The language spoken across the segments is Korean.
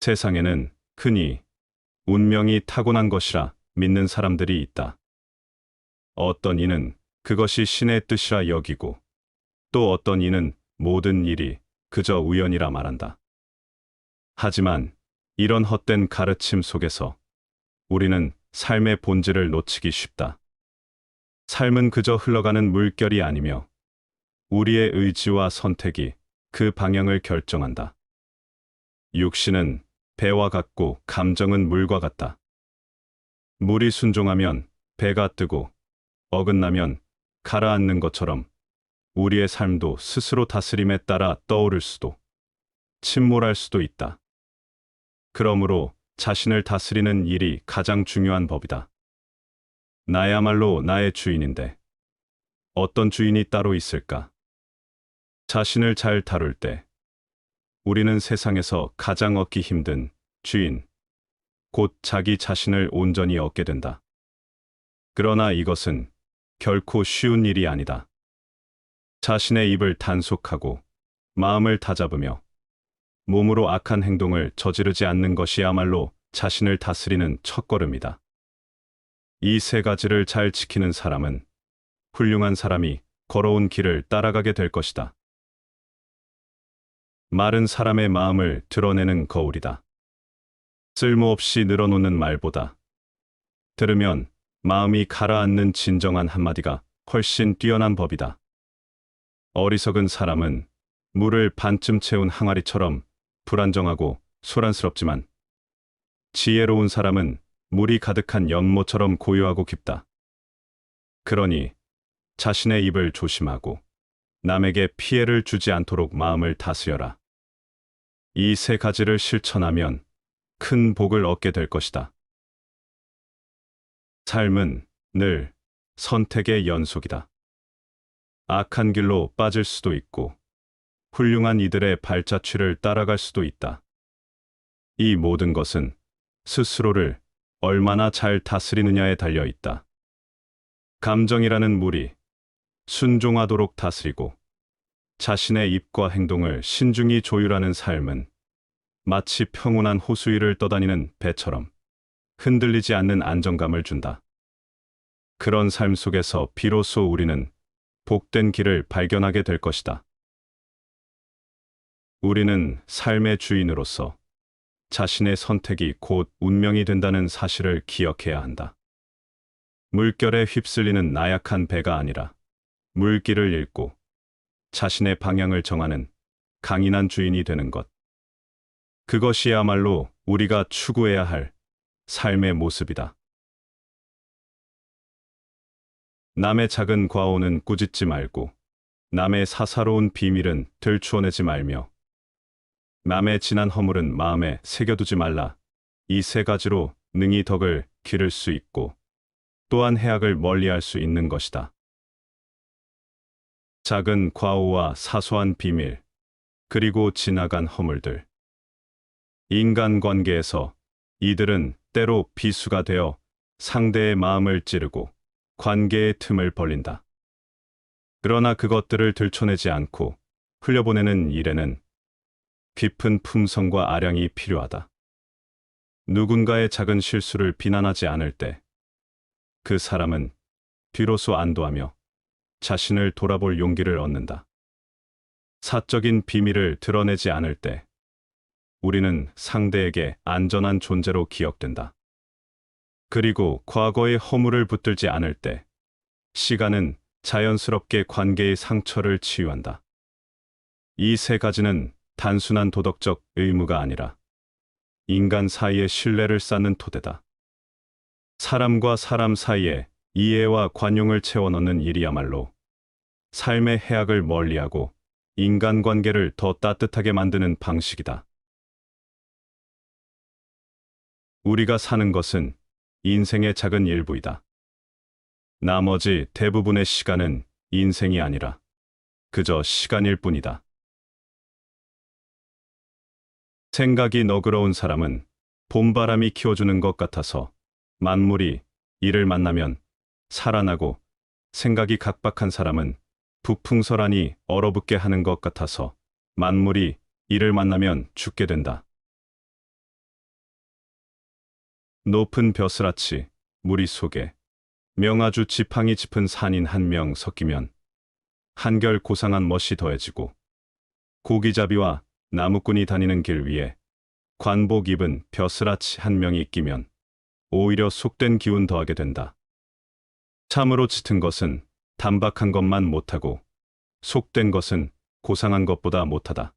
세상에는 흔히 운명이 타고난 것이라 믿는 사람들이 있다. 어떤 이는 그것이 신의 뜻이라 여기고 또 어떤 이는 모든 일이 그저 우연이라 말한다. 하지만 이런 헛된 가르침 속에서 우리는 삶의 본질을 놓치기 쉽다. 삶은 그저 흘러가는 물결이 아니며 우리의 의지와 선택이 그 방향을 결정한다. 육신은 배와 같고 감정은 물과 같다. 물이 순종하면 배가 뜨고 어긋나면 가라앉는 것처럼 우리의 삶도 스스로 다스림에 따라 떠오를 수도 침몰할 수도 있다. 그러므로 자신을 다스리는 일이 가장 중요한 법이다. 나야말로 나의 주인인데 어떤 주인이 따로 있을까? 자신을 잘 다룰 때 우리는 세상에서 가장 얻기 힘든 주인, 곧 자기 자신을 온전히 얻게 된다. 그러나 이것은 결코 쉬운 일이 아니다. 자신의 입을 단속하고 마음을 다잡으며 몸으로 악한 행동을 저지르지 않는 것이야말로 자신을 다스리는 첫걸음이다. 이 세 가지를 잘 지키는 사람은 훌륭한 사람이 걸어온 길을 따라가게 될 것이다. 말은 사람의 마음을 드러내는 거울이다. 쓸모없이 늘어놓는 말보다 들으면 마음이 가라앉는 진정한 한마디가 훨씬 뛰어난 법이다. 어리석은 사람은 물을 반쯤 채운 항아리처럼 불안정하고 소란스럽지만 지혜로운 사람은 물이 가득한 연못처럼 고요하고 깊다. 그러니 자신의 입을 조심하고 남에게 피해를 주지 않도록 마음을 다스려라. 이 세 가지를 실천하면 큰 복을 얻게 될 것이다. 삶은 늘 선택의 연속이다. 악한 길로 빠질 수도 있고 훌륭한 이들의 발자취를 따라갈 수도 있다. 이 모든 것은 스스로를 얼마나 잘 다스리느냐에 달려 있다. 감정이라는 물이 순종하도록 다스리고 자신의 입과 행동을 신중히 조율하는 삶은 마치 평온한 호수 위를 떠다니는 배처럼 흔들리지 않는 안정감을 준다. 그런 삶 속에서 비로소 우리는 복된 길을 발견하게 될 것이다. 우리는 삶의 주인으로서 자신의 선택이 곧 운명이 된다는 사실을 기억해야 한다. 물결에 휩쓸리는 나약한 배가 아니라 물길을 읽고 자신의 방향을 정하는 강인한 주인이 되는 것. 그것이야말로 우리가 추구해야 할 삶의 모습이다. 남의 작은 과오는 꾸짖지 말고 남의 사사로운 비밀은 들추어내지 말며 남의 지난 허물은 마음에 새겨두지 말라. 이 세 가지로 능히 덕을 기를 수 있고 또한 해악을 멀리할 수 있는 것이다. 작은 과오와 사소한 비밀, 그리고 지나간 허물들. 인간관계에서 이들은 때로 비수가 되어 상대의 마음을 찌르고 관계의 틈을 벌린다. 그러나 그것들을 들춰내지 않고 흘려보내는 일에는 깊은 품성과 아량이 필요하다. 누군가의 작은 실수를 비난하지 않을 때 그 사람은 비로소 안도하며 자신을 돌아볼 용기를 얻는다. 사적인 비밀을 드러내지 않을 때 우리는 상대에게 안전한 존재로 기억된다. 그리고 과거의 허물을 붙들지 않을 때 시간은 자연스럽게 관계의 상처를 치유한다. 이 세 가지는 단순한 도덕적 의무가 아니라 인간 사이의 신뢰를 쌓는 토대다. 사람과 사람 사이에 이해와 관용을 채워넣는 일이야말로 삶의 해악을 멀리하고 인간관계를 더 따뜻하게 만드는 방식이다. 우리가 사는 것은 인생의 작은 일부이다. 나머지 대부분의 시간은 인생이 아니라 그저 시간일 뿐이다. 생각이 너그러운 사람은 봄바람이 키워주는 것 같아서 만물이 이를 만나면 살아나고, 생각이 각박한 사람은 부풍설하니 얼어붙게 하는 것 같아서 만물이 이를 만나면 죽게 된다. 높은 벼슬아치, 무리 속에 명아주 지팡이 짚은 산인 한 명 섞이면 한결 고상한 멋이 더해지고, 고기잡이와 나무꾼이 다니는 길 위에 관복 입은 벼슬아치 한 명이 끼면 오히려 속된 기운 더하게 된다. 참으로 짙은 것은 단박한 것만 못하고 속된 것은 고상한 것보다 못하다.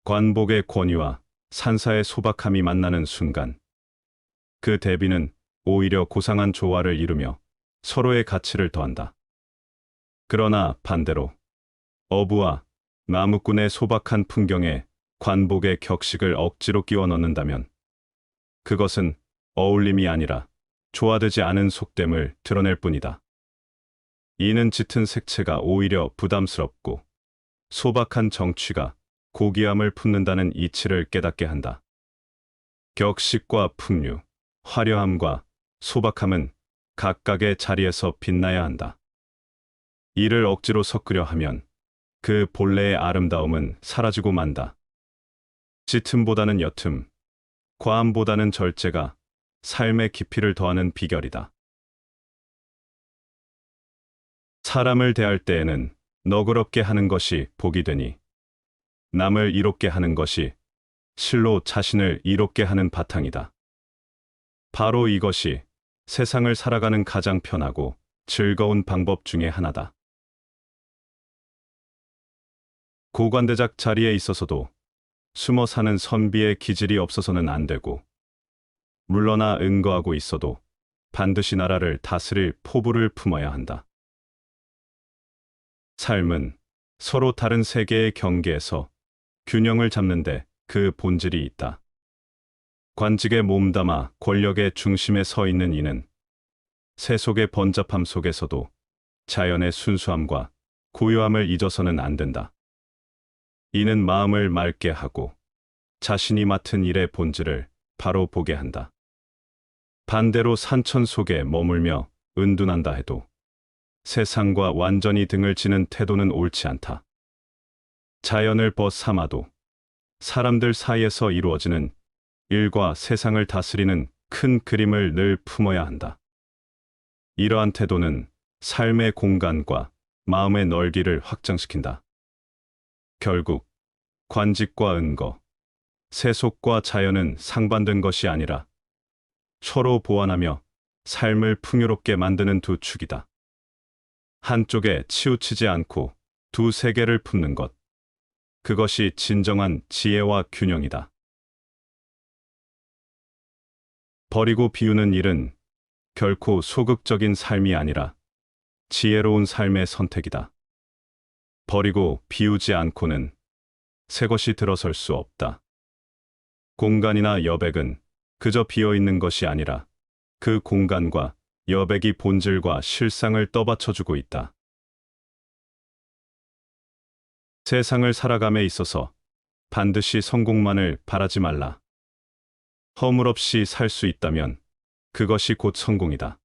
관복의 권위와 산사의 소박함이 만나는 순간 그 대비는 오히려 고상한 조화를 이루며 서로의 가치를 더한다. 그러나 반대로 어부와 나무꾼의 소박한 풍경에 관복의 격식을 억지로 끼워 넣는다면 그것은 어울림이 아니라 조화되지 않은 속됨을 드러낼 뿐이다. 이는 짙은 색채가 오히려 부담스럽고 소박한 정취가 고귀함을 품는다는 이치를 깨닫게 한다. 격식과 풍류, 화려함과 소박함은 각각의 자리에서 빛나야 한다. 이를 억지로 섞으려 하면 그 본래의 아름다움은 사라지고 만다. 짙음보다는 옅음, 과함보다는 절제가 삶의 깊이를 더하는 비결이다. 사람을 대할 때에는 너그럽게 하는 것이 복이 되니 남을 이롭게 하는 것이 실로 자신을 이롭게 하는 바탕이다. 바로 이것이 세상을 살아가는 가장 편하고 즐거운 방법 중에 하나다. 고관대작 자리에 있어서도 숨어 사는 선비의 기질이 없어서는 안 되고, 물러나 응거하고 있어도 반드시 나라를 다스릴 포부를 품어야 한다. 삶은 서로 다른 세계의 경계에서 균형을 잡는데 그 본질이 있다. 관직에 몸담아 권력의 중심에 서 있는 이는 세속의 번잡함 속에서도 자연의 순수함과 고요함을 잊어서는 안 된다. 이는 마음을 맑게 하고 자신이 맡은 일의 본질을 바로 보게 한다. 반대로 산천 속에 머물며 은둔한다 해도 세상과 완전히 등을 치는 태도는 옳지 않다. 자연을 벗삼아도 사람들 사이에서 이루어지는 일과 세상을 다스리는 큰 그림을 늘 품어야 한다. 이러한 태도는 삶의 공간과 마음의 넓이를 확장시킨다. 결국 관직과 은거, 세속과 자연은 상반된 것이 아니라 서로 보완하며 삶을 풍요롭게 만드는 두 축이다. 한쪽에 치우치지 않고 두 세계를 품는 것, 그것이 진정한 지혜와 균형이다. 버리고 비우는 일은 결코 소극적인 삶이 아니라 지혜로운 삶의 선택이다. 버리고 비우지 않고는 새 것이 들어설 수 없다. 공간이나 여백은 그저 비어있는 것이 아니라 그 공간과 여백이 본질과 실상을 떠받쳐주고 있다. 세상을 살아감에 있어서 반드시 성공만을 바라지 말라. 허물없이 살 수 있다면 그것이 곧 성공이다.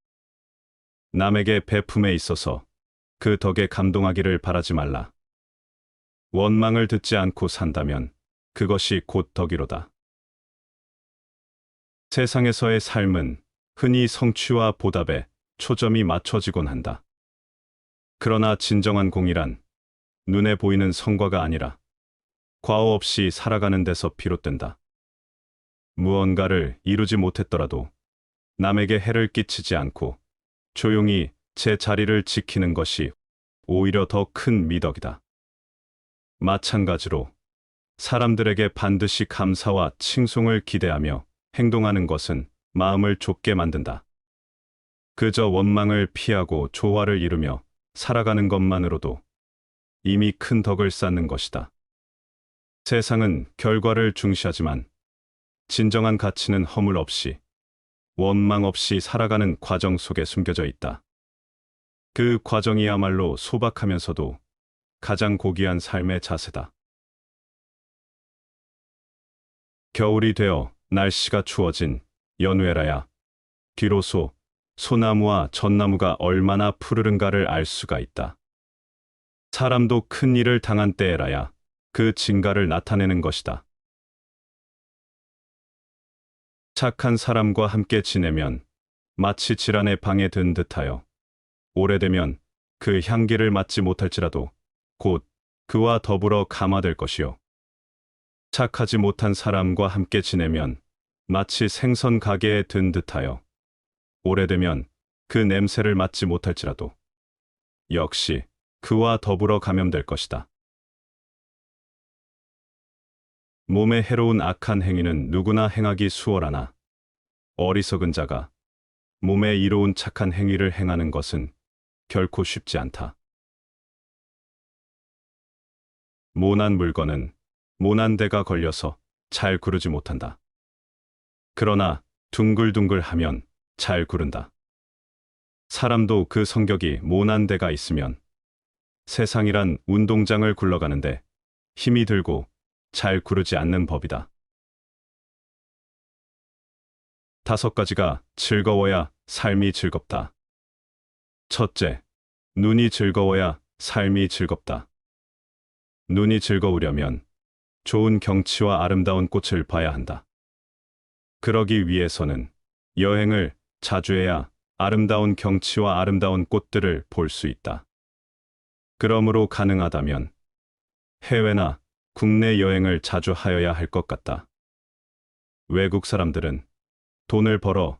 남에게 베품에 있어서 그 덕에 감동하기를 바라지 말라. 원망을 듣지 않고 산다면 그것이 곧 덕이로다. 세상에서의 삶은 흔히 성취와 보답에 초점이 맞춰지곤 한다. 그러나 진정한 공이란 눈에 보이는 성과가 아니라 과오 없이 살아가는 데서 비롯된다. 무언가를 이루지 못했더라도 남에게 해를 끼치지 않고 조용히 제 자리를 지키는 것이 오히려 더 큰 미덕이다. 마찬가지로 사람들에게 반드시 감사와 칭송을 기대하며 행동하는 것은 마음을 좁게 만든다. 그저 원망을 피하고 조화를 이루며 살아가는 것만으로도 이미 큰 덕을 쌓는 것이다. 세상은 결과를 중시하지만 진정한 가치는 허물 없이, 원망 없이 살아가는 과정 속에 숨겨져 있다. 그 과정이야말로 소박하면서도 가장 고귀한 삶의 자세다. 겨울이 되어 날씨가 추워진 연외라야 비로소 소나무와 전나무가 얼마나 푸르른가를 알 수가 있다. 사람도 큰 일을 당한 때에라야 그 진가를 나타내는 것이다. 착한 사람과 함께 지내면 마치 질환의 방에 든 듯하여 오래되면 그 향기를 맡지 못할지라도 곧 그와 더불어 감화될 것이요. 착하지 못한 사람과 함께 지내면 마치 생선 가게에 든 듯하여 오래되면 그 냄새를 맡지 못할지라도 역시 그와 더불어 감염될 것이다. 몸에 해로운 악한 행위는 누구나 행하기 수월하나 어리석은 자가 몸에 이로운 착한 행위를 행하는 것은 결코 쉽지 않다. 모난 물건은 모난 데가 걸려서 잘 구르지 못한다. 그러나 둥글둥글하면 잘 구른다. 사람도 그 성격이 모난 데가 있으면 세상이란 운동장을 굴러가는데 힘이 들고 잘 구르지 않는 법이다. 5가지가 즐거워야 삶이 즐겁다. 첫째, 눈이 즐거워야 삶이 즐겁다. 눈이 즐거우려면 좋은 경치와 아름다운 꽃을 봐야 한다. 그러기 위해서는 여행을 자주 해야 아름다운 경치와 아름다운 꽃들을 볼 수 있다. 그러므로 가능하다면 해외나 국내 여행을 자주 하여야 할 것 같다. 외국 사람들은 돈을 벌어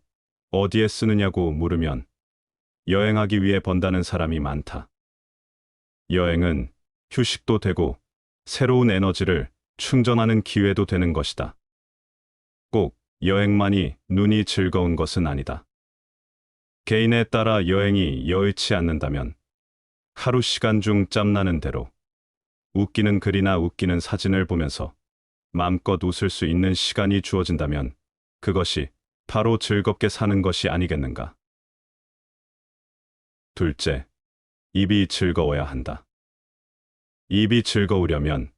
어디에 쓰느냐고 물으면 여행하기 위해 번다는 사람이 많다. 여행은 휴식도 되고 새로운 에너지를 충전하는 기회도 되는 것이다. 꼭 여행만이 눈이 즐거운 것은 아니다. 개인에 따라 여행이 여의치 않는다면 하루 시간 중 짬나는 대로 웃기는 글이나 웃기는 사진을 보면서 마음껏 웃을 수 있는 시간이 주어진다면 그것이 바로 즐겁게 사는 것이 아니겠는가. 둘째, 입이 즐거워야 한다. 입이 즐거우려면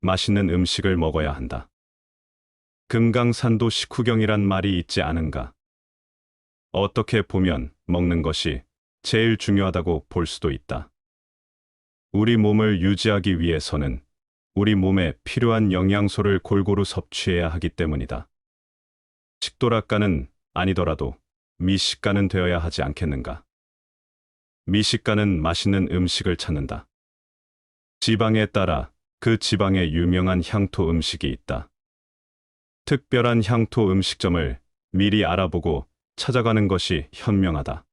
맛있는 음식을 먹어야 한다. 금강산도 식후경이란 말이 있지 않은가. 어떻게 보면 먹는 것이 제일 중요하다고 볼 수도 있다. 우리 몸을 유지하기 위해서는 우리 몸에 필요한 영양소를 골고루 섭취해야 하기 때문이다. 식도락가는 아니더라도 미식가는 되어야 하지 않겠는가. 미식가는 맛있는 음식을 찾는다. 지방에 따라 그 지방의 유명한 향토 음식이 있다. 특별한 향토 음식점을 미리 알아보고 찾아가는 것이 현명하다.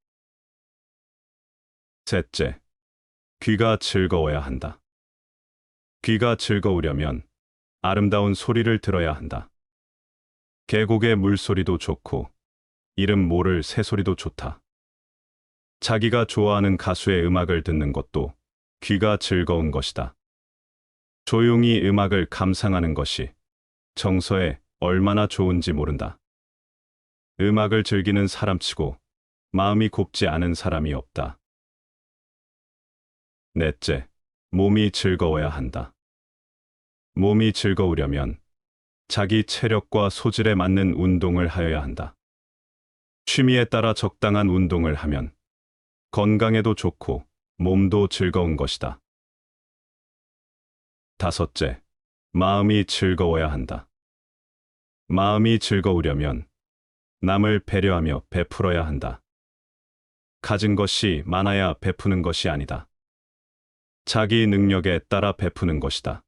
셋째, 귀가 즐거워야 한다. 귀가 즐거우려면 아름다운 소리를 들어야 한다. 계곡의 물소리도 좋고 이름 모를 새소리도 좋다. 자기가 좋아하는 가수의 음악을 듣는 것도 귀가 즐거운 것이다. 조용히 음악을 감상하는 것이 정서에 얼마나 좋은지 모른다. 음악을 즐기는 사람치고 마음이 곱지 않은 사람이 없다. 넷째, 몸이 즐거워야 한다. 몸이 즐거우려면 자기 체력과 소질에 맞는 운동을 하여야 한다. 취미에 따라 적당한 운동을 하면 건강에도 좋고 몸도 즐거운 것이다. 다섯째, 마음이 즐거워야 한다. 마음이 즐거우려면 남을 배려하며 베풀어야 한다. 가진 것이 많아야 베푸는 것이 아니다. 자기 능력에 따라 베푸는 것이다.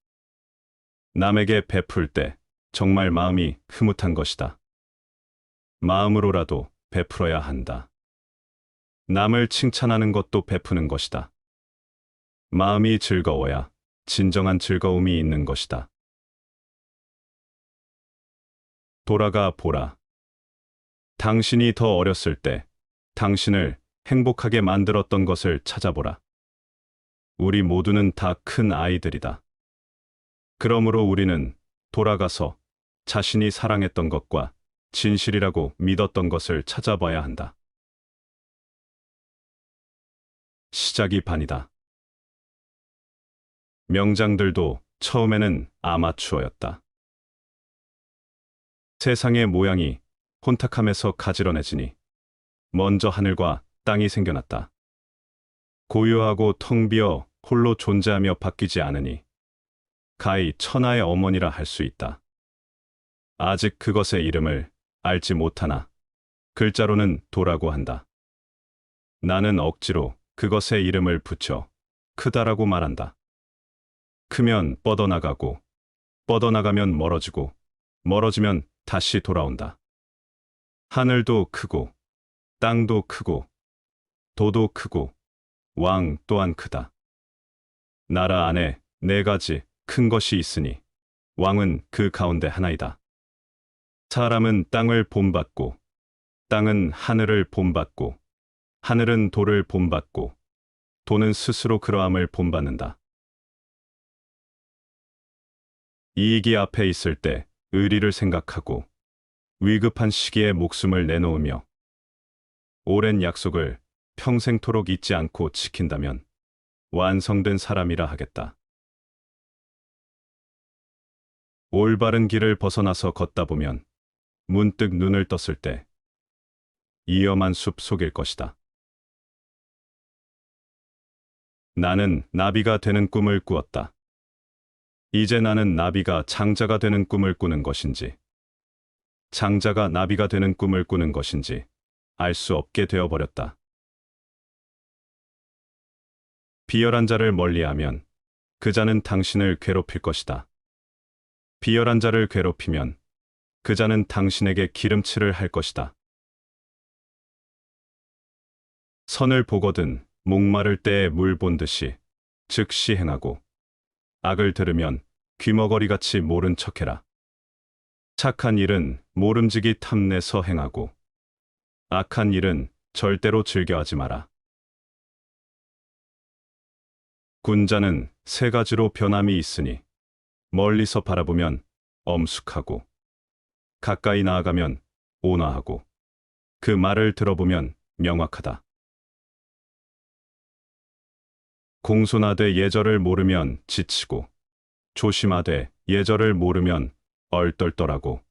남에게 베풀 때 정말 마음이 흐뭇한 것이다. 마음으로라도 베풀어야 한다. 남을 칭찬하는 것도 베푸는 것이다. 마음이 즐거워야 진정한 즐거움이 있는 것이다. 돌아가 보라. 당신이 더 어렸을 때 당신을 행복하게 만들었던 것을 찾아보라. 우리 모두는 다 큰 아이들이다. 그러므로 우리는 돌아가서 자신이 사랑했던 것과 진실이라고 믿었던 것을 찾아봐야 한다. 시작이 반이다. 명장들도 처음에는 아마추어였다. 세상의 모양이 혼탁함에서 가지런해지니 먼저 하늘과 땅이 생겨났다. 고요하고 텅 비어 홀로 존재하며 바뀌지 않으니 가히 천하의 어머니라 할 수 있다. 아직 그것의 이름을 알지 못하나 글자로는 도라고 한다. 나는 억지로 그것에 이름을 붙여 크다라고 말한다. 크면 뻗어나가고, 뻗어나가면 멀어지고, 멀어지면 다시 돌아온다. 하늘도 크고, 땅도 크고, 도도 크고, 왕 또한 크다. 나라 안에 네 가지 큰 것이 있으니 왕은 그 가운데 하나이다. 사람은 땅을 본받고, 땅은 하늘을 본받고, 하늘은 도를 본받고, 도는 스스로 그러함을 본받는다. 이익이 앞에 있을 때 의리를 생각하고, 위급한 시기에 목숨을 내놓으며, 오랜 약속을 평생토록 잊지 않고 지킨다면 완성된 사람이라 하겠다. 올바른 길을 벗어나서 걷다 보면 문득 눈을 떴을 때 위험한 숲 속일 것이다. 나는 나비가 되는 꿈을 꾸었다. 이제 나는 나비가 장자가 되는 꿈을 꾸는 것인지, 장자가 나비가 되는 꿈을 꾸는 것인지 알 수 없게 되어버렸다. 비열한 자를 멀리하면 그 자는 당신을 괴롭힐 것이다. 비열한 자를 괴롭히면 그 자는 당신에게 기름칠을 할 것이다. 선을 보거든 목마를 때에 물 본 듯이 즉시 행하고, 악을 들으면 귀머거리같이 모른 척해라. 착한 일은 모름지기 탐내서 행하고, 악한 일은 절대로 즐겨하지 마라. 군자는 세 가지로 변함이 있으니 멀리서 바라보면 엄숙하고, 가까이 나아가면 온화하고, 그 말을 들어보면 명확하다. 공손하되 예절을 모르면 지치고, 조심하되 예절을 모르면 얼떨떨하고,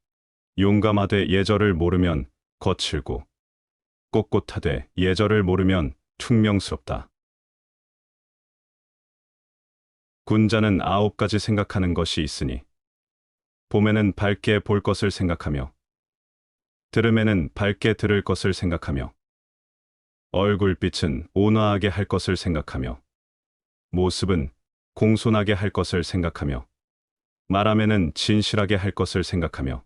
용감하되 예절을 모르면 거칠고, 꼿꼿하되 예절을 모르면 퉁명스럽다. 군자는 9가지 생각하는 것이 있으니, 봄에는 밝게 볼 것을 생각하며, 들음에는 밝게 들을 것을 생각하며, 얼굴빛은 온화하게 할 것을 생각하며, 모습은 공손하게 할 것을 생각하며, 말함에는 진실하게 할 것을 생각하며,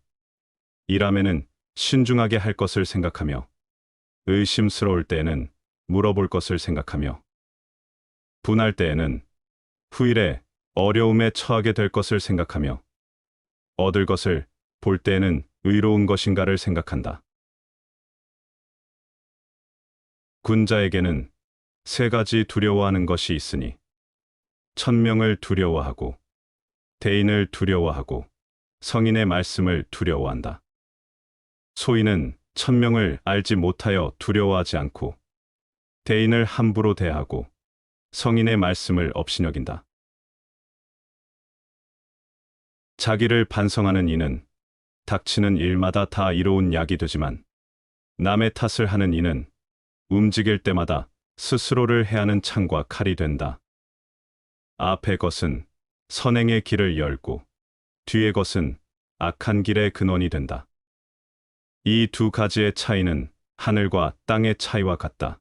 일함에는 신중하게 할 것을 생각하며, 의심스러울 때에는 물어볼 것을 생각하며, 분할 때에는 후일에 어려움에 처하게 될 것을 생각하며, 얻을 것을 볼 때에는 의로운 것인가를 생각한다. 군자에게는 세 가지 두려워하는 것이 있으니, 천명을 두려워하고, 대인을 두려워하고, 성인의 말씀을 두려워한다. 소인은 천명을 알지 못하여 두려워하지 않고, 대인을 함부로 대하고, 성인의 말씀을 업신여긴다. 자기를 반성하는 이는 닥치는 일마다 다 이로운 약이 되지만, 남의 탓을 하는 이는 움직일 때마다 스스로를 해하는 창과 칼이 된다. 앞의 것은 선행의 길을 열고, 뒤의 것은 악한 길의 근원이 된다. 이 두 가지의 차이는 하늘과 땅의 차이와 같다.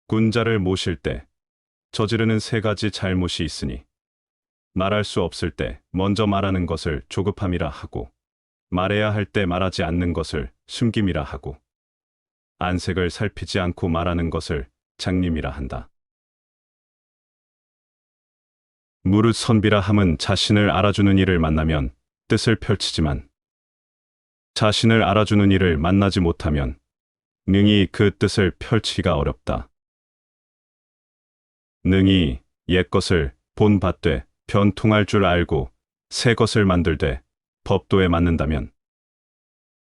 군자를 모실 때 저지르는 세 가지 잘못이 있으니, 말할 수 없을 때 먼저 말하는 것을 조급함이라 하고, 말해야 할 때 말하지 않는 것을 숨김이라 하고, 안색을 살피지 않고 말하는 것을 장님이라 한다. 무릇 선비라 함은 자신을 알아주는 이를 만나면 뜻을 펼치지만, 자신을 알아주는 이를 만나지 못하면 능히 그 뜻을 펼치기가 어렵다. 능히 옛것을 본받되 변통할 줄 알고 새 것을 만들되 법도에 맞는다면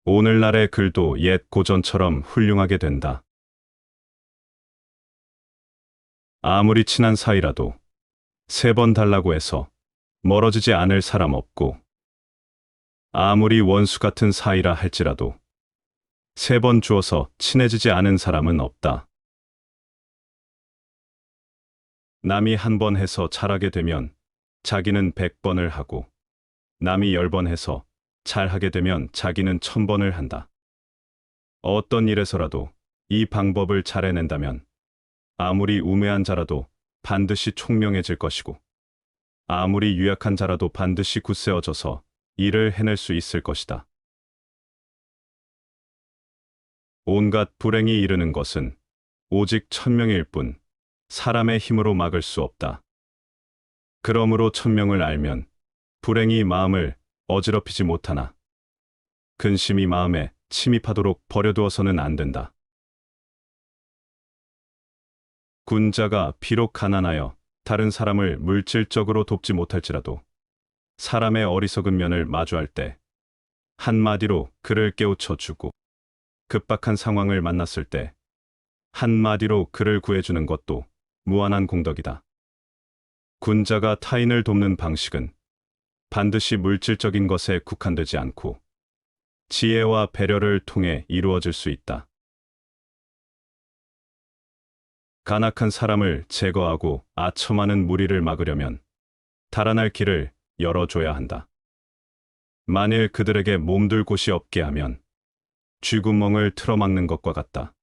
오늘날의 글도 옛 고전처럼 훌륭하게 된다. 아무리 친한 사이라도 3번 달라고 해서 멀어지지 않을 사람 없고, 아무리 원수 같은 사이라 할지라도 3번 주어서 친해지지 않은 사람은 없다. 남이 1번 해서 잘하게 되면 자기는 100번을 하고, 남이 10번 해서 잘하게 되면 자기는 1000번을 한다. 어떤 일에서라도 이 방법을 잘 해낸다면 아무리 우매한 자라도 반드시 총명해질 것이고 아무리 유약한 자라도 반드시 굳세어져서 일을 해낼 수 있을 것이다. 온갖 불행이 이르는 것은 오직 천명일 뿐 사람의 힘으로 막을 수 없다. 그러므로 천명을 알면 불행이 마음을 어지럽히지 못하나 근심이 마음에 침입하도록 버려두어서는 안 된다. 군자가 비록 가난하여 다른 사람을 물질적으로 돕지 못할지라도 사람의 어리석은 면을 마주할 때 한마디로 그를 깨우쳐 주고 급박한 상황을 만났을 때 한마디로 그를 구해주는 것도 무한한 공덕이다. 군자가 타인을 돕는 방식은 반드시 물질적인 것에 국한되지 않고 지혜와 배려를 통해 이루어질 수 있다. 간악한 사람을 제거하고 아첨하는 무리를 막으려면 달아날 길을 열어줘야 한다. 만일 그들에게 몸둘 곳이 없게 하면 쥐구멍을 틀어막는 것과 같다.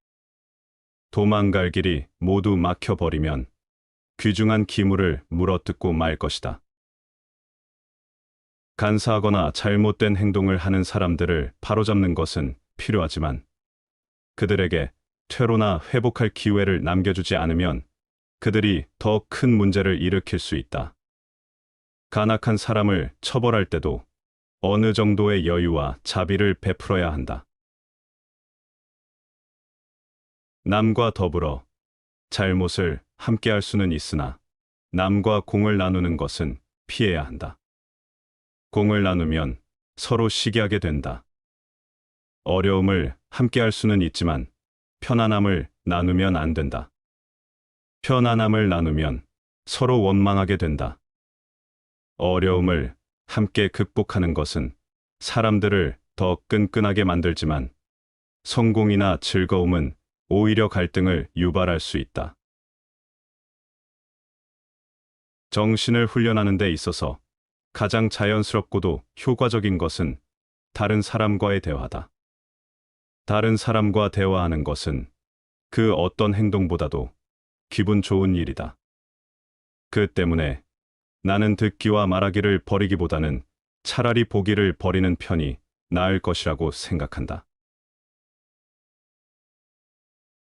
도망갈 길이 모두 막혀버리면 귀중한 기물을 물어뜯고 말 것이다. 간사하거나 잘못된 행동을 하는 사람들을 바로잡는 것은 필요하지만 그들에게 퇴로나 회복할 기회를 남겨주지 않으면 그들이 더 큰 문제를 일으킬 수 있다. 간악한 사람을 처벌할 때도 어느 정도의 여유와 자비를 베풀어야 한다. 남과 더불어 잘못을 함께할 수는 있으나 남과 공을 나누는 것은 피해야 한다. 공을 나누면 서로 시기하게 된다. 어려움을 함께할 수는 있지만 편안함을 나누면 안 된다. 편안함을 나누면 서로 원망하게 된다. 어려움을 함께 극복하는 것은 사람들을 더 끈끈하게 만들지만 성공이나 즐거움은 오히려 갈등을 유발할 수 있다. 정신을 훈련하는 데 있어서 가장 자연스럽고도 효과적인 것은 다른 사람과의 대화다. 다른 사람과 대화하는 것은 그 어떤 행동보다도 기분 좋은 일이다. 그 때문에 나는 듣기와 말하기를 버리기보다는 차라리 보기를 버리는 편이 나을 것이라고 생각한다.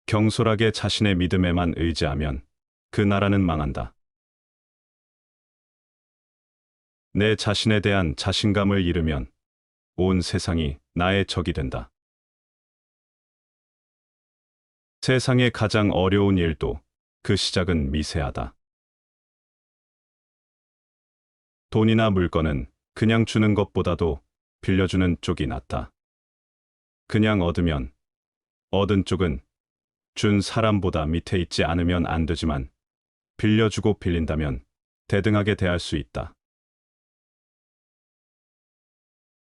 경솔하게 자신의 믿음에만 의지하면 그 나라는 망한다. 내 자신에 대한 자신감을 잃으면 온 세상이 나의 적이 된다. 세상의 가장 어려운 일도 그 시작은 미세하다. 돈이나 물건은 그냥 주는 것보다도 빌려주는 쪽이 낫다. 그냥 얻으면 얻은 쪽은 준 사람보다 밑에 있지 않으면 안 되지만 빌려주고 빌린다면 대등하게 대할 수 있다.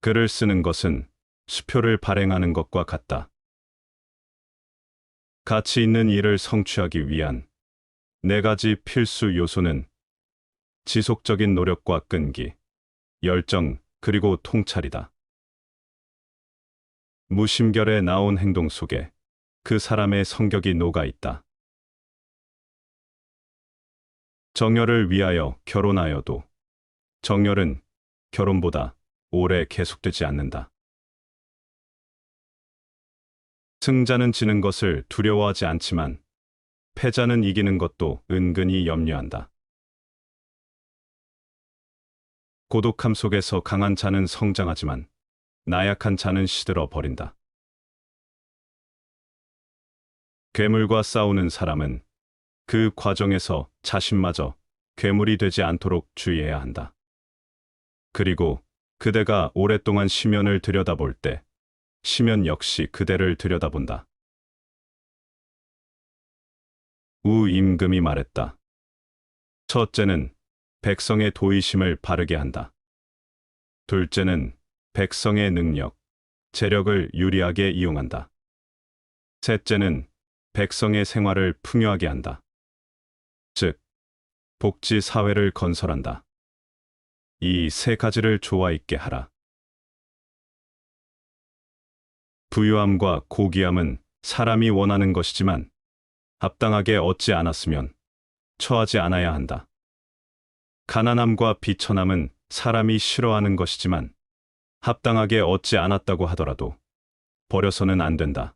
글을 쓰는 것은 수표를 발행하는 것과 같다. 가치 있는 일을 성취하기 위한 4가지 필수 요소는 지속적인 노력과 끈기, 열정, 그리고 통찰이다. 무심결에 나온 행동 속에 그 사람의 성격이 녹아 있다. 정열을 위하여 결혼하여도 정열은 결혼보다 오래 계속되지 않는다. 승자는 지는 것을 두려워하지 않지만 패자는 이기는 것도 은근히 염려한다. 고독함 속에서 강한 자는 성장하지만 나약한 자는 시들어 버린다. 괴물과 싸우는 사람은 그 과정에서 자신마저 괴물이 되지 않도록 주의해야 한다. 그리고 그대가 오랫동안 시면을 들여다볼 때 시면 역시 그대를 들여다본다. 우임금이 말했다. 첫째는 백성의 도의심을 바르게 한다. 둘째는 백성의 능력, 재력을 유리하게 이용한다. 셋째는 백성의 생활을 풍요하게 한다. 즉, 복지 사회를 건설한다. 이 3가지를 조화 있게 하라. 부유함과 고귀함은 사람이 원하는 것이지만 합당하게 얻지 않았으면 처하지 않아야 한다. 가난함과 비천함은 사람이 싫어하는 것이지만 합당하게 얻지 않았다고 하더라도 버려서는 안 된다.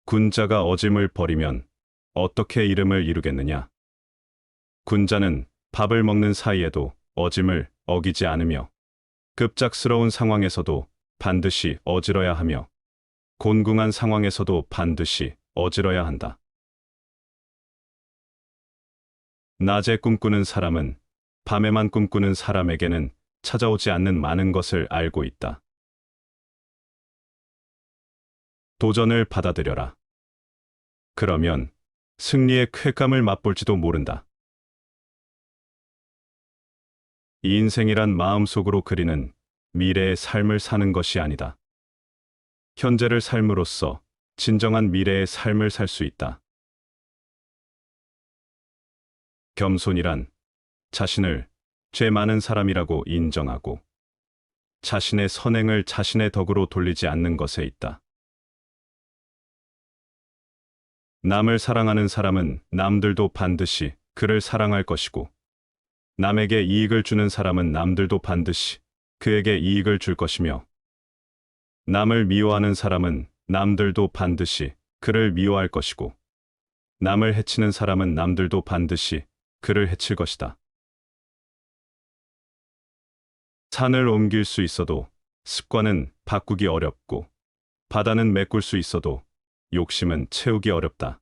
군자가 어짐을 버리면 어떻게 이름을 이루겠느냐? 군자는 밥을 먹는 사이에도 어짐을 어기지 않으며 급작스러운 상황에서도 반드시 어지러야 하며 곤궁한 상황에서도 반드시 어지러야 한다. 낮에 꿈꾸는 사람은 밤에만 꿈꾸는 사람에게는 찾아오지 않는 많은 것을 알고 있다. 도전을 받아들여라. 그러면 승리의 쾌감을 맛볼지도 모른다. 이 인생이란 마음속으로 그리는 미래의 삶을 사는 것이 아니다. 현재를 삶으로써 진정한 미래의 삶을 살 수 있다. 겸손이란 자신을 죄 많은 사람이라고 인정하고 자신의 선행을 자신의 덕으로 돌리지 않는 것에 있다. 남을 사랑하는 사람은 남들도 반드시 그를 사랑할 것이고 남에게 이익을 주는 사람은 남들도 반드시 그에게 이익을 줄 것이며 남을 미워하는 사람은 남들도 반드시 그를 미워할 것이고 남을 해치는 사람은 남들도 반드시 그를 해칠 것이다. 산을 옮길 수 있어도 습관은 바꾸기 어렵고 바다는 메꿀 수 있어도 욕심은 채우기 어렵다.